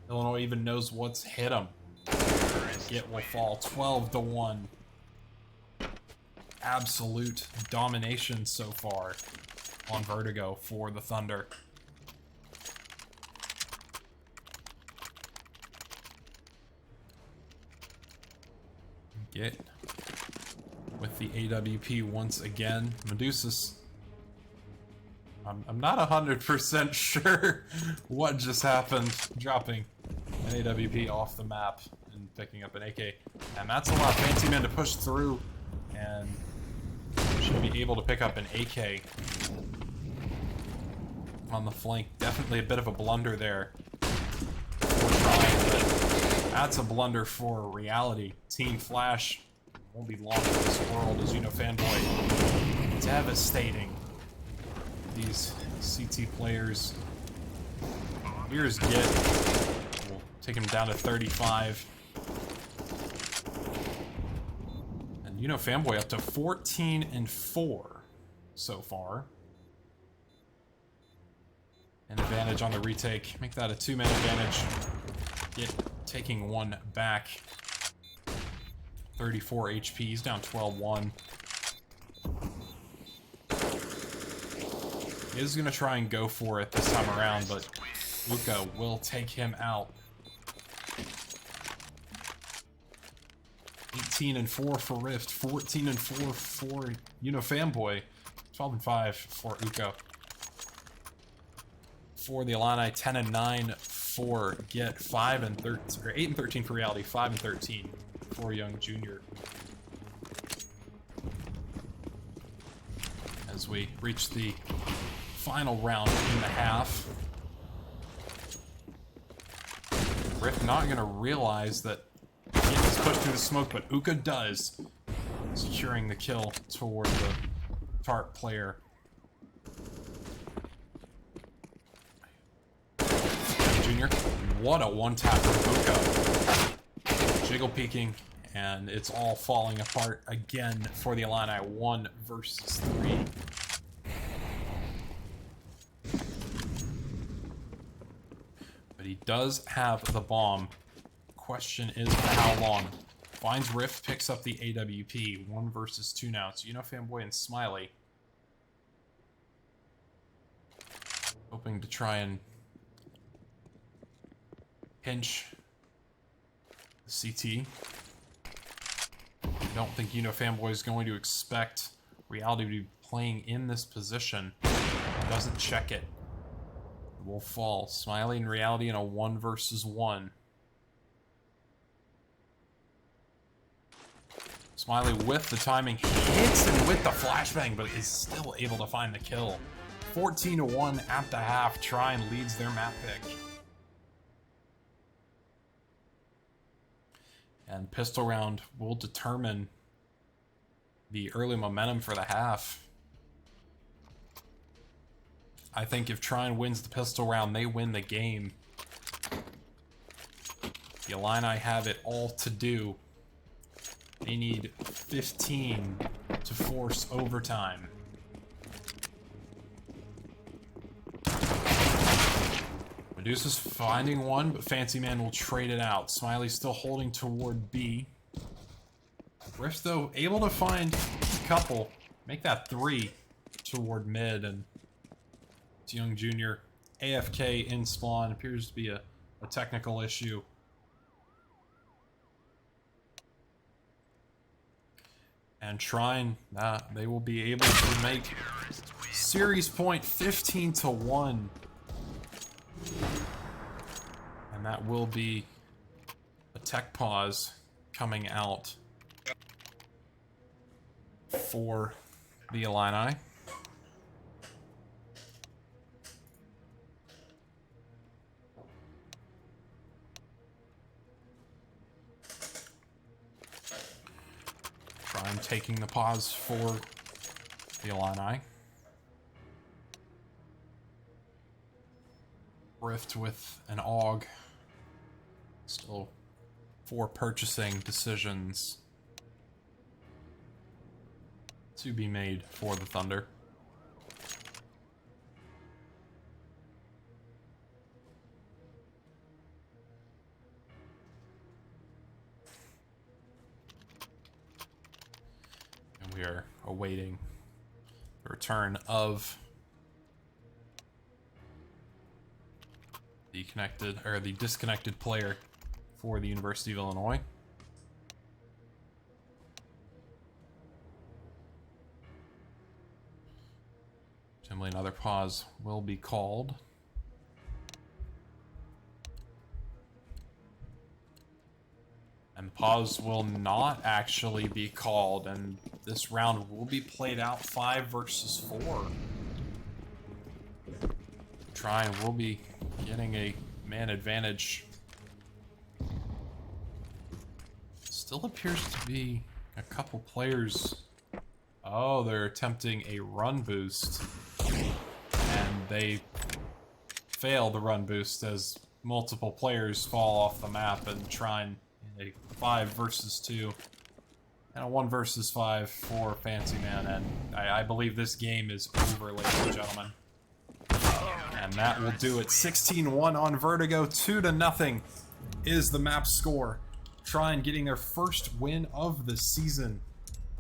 Illinois even knows what's hit him. Git will fall 12-1. Absolute domination so far on Vertigo for the Thunder. Git with the AWP once again. Medusa's. I'm not 100% sure what just happened. Dropping an AWP off the map and picking up an AK. And that's a lot. Fancy Man to push through and should be able to pick up an AK on the flank. Definitely a bit of a blunder there for Trine, but that's a blunder for reality. Team Flash won't be long in this world, as Fanboy. Devastating these CT players. Here's Git. We'll take him down to 35. And Fanboy up to 14-4 so far. An advantage on the retake. Make that a 2-man advantage. Git taking one back. 34 HP. He's down 12-1. He is going to try and go for it this time around, but Luca will take him out. 18-4 for Rift, 14-4 for Fanboy, 12-5 for Uka. For the Illini, 10-9 for Git, 5-13, or 8-13 for Reality, 5-13 for Young Junior. As we reach the final round in the half. Rift not going to realize that he gets pushed through the smoke, but Uka does, securing the kill toward the Tart player. Junior, what a one-tap from Uka. Jiggle peeking, and it's all falling apart again for the Illini. 1 versus 3. But he does have the bomb. Question is for how long. Finds Rift, picks up the AWP. 1 versus 2 now. It's Fanboy and Smiley. Hoping to try and pinch the CT. I don't think Fanboy is going to expect Reality to be playing in this position. Doesn't check it. Will fall. Smiley and Reality in a 1 versus 1. Smiley with the timing, hits him with the flashbang, but is still able to find the kill. 14-1 at the half. Trine leads their map pick. And pistol round will determine the early momentum for the half. I think if Trine wins the pistol round, they win the game. The Illini have it all to do. They need 15 to force overtime. Medusa's finding one, but Fancy Man will trade it out. Smiley's still holding toward B. Rift, though, able to find a couple. Make that 3 toward mid, and it's Young Junior. AFK in spawn. Appears to be a technical issue. And Trine, they will be able to make series point 15-1. And that will be a tech pause coming out for the Illini. taking the pause for the Illini. Rift with an AUG. Still 4 purchasing decisions to be made for the Thunder. And we are awaiting the return of the disconnected player for the University of Illinois. Presumably another pause will be called. And the pause will not actually be called, and this round will be played out 5 versus 4. Trine will be getting a man advantage. Still appears to be a couple players. Oh, they're attempting a run boost. And they fail the run boost as multiple players fall off the map and Trine in a 5 versus 2 and a 1 versus 5 for Fancy Man. And I believe this game is over, ladies and gentlemen. And that will do it. 16-1 on Vertigo, 2-0 is the map score. Trine getting their first win of the season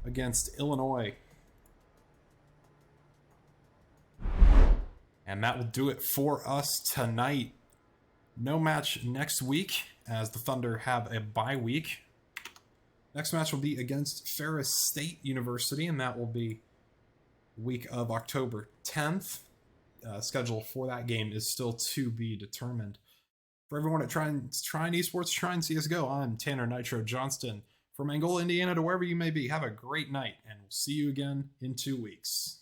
against Illinois. And that will do it for us tonight. No match next week, as the Thunder have a bye week. Next match will be against Ferris State University, and that will be week of October 10th. Schedule for that game is still to be determined. For everyone at Trine Esports, Trine CSGO, I'm Tanner Nitro Johnston. From Angola, Indiana to wherever you may be, have a great night, and we'll see you again in 2 weeks.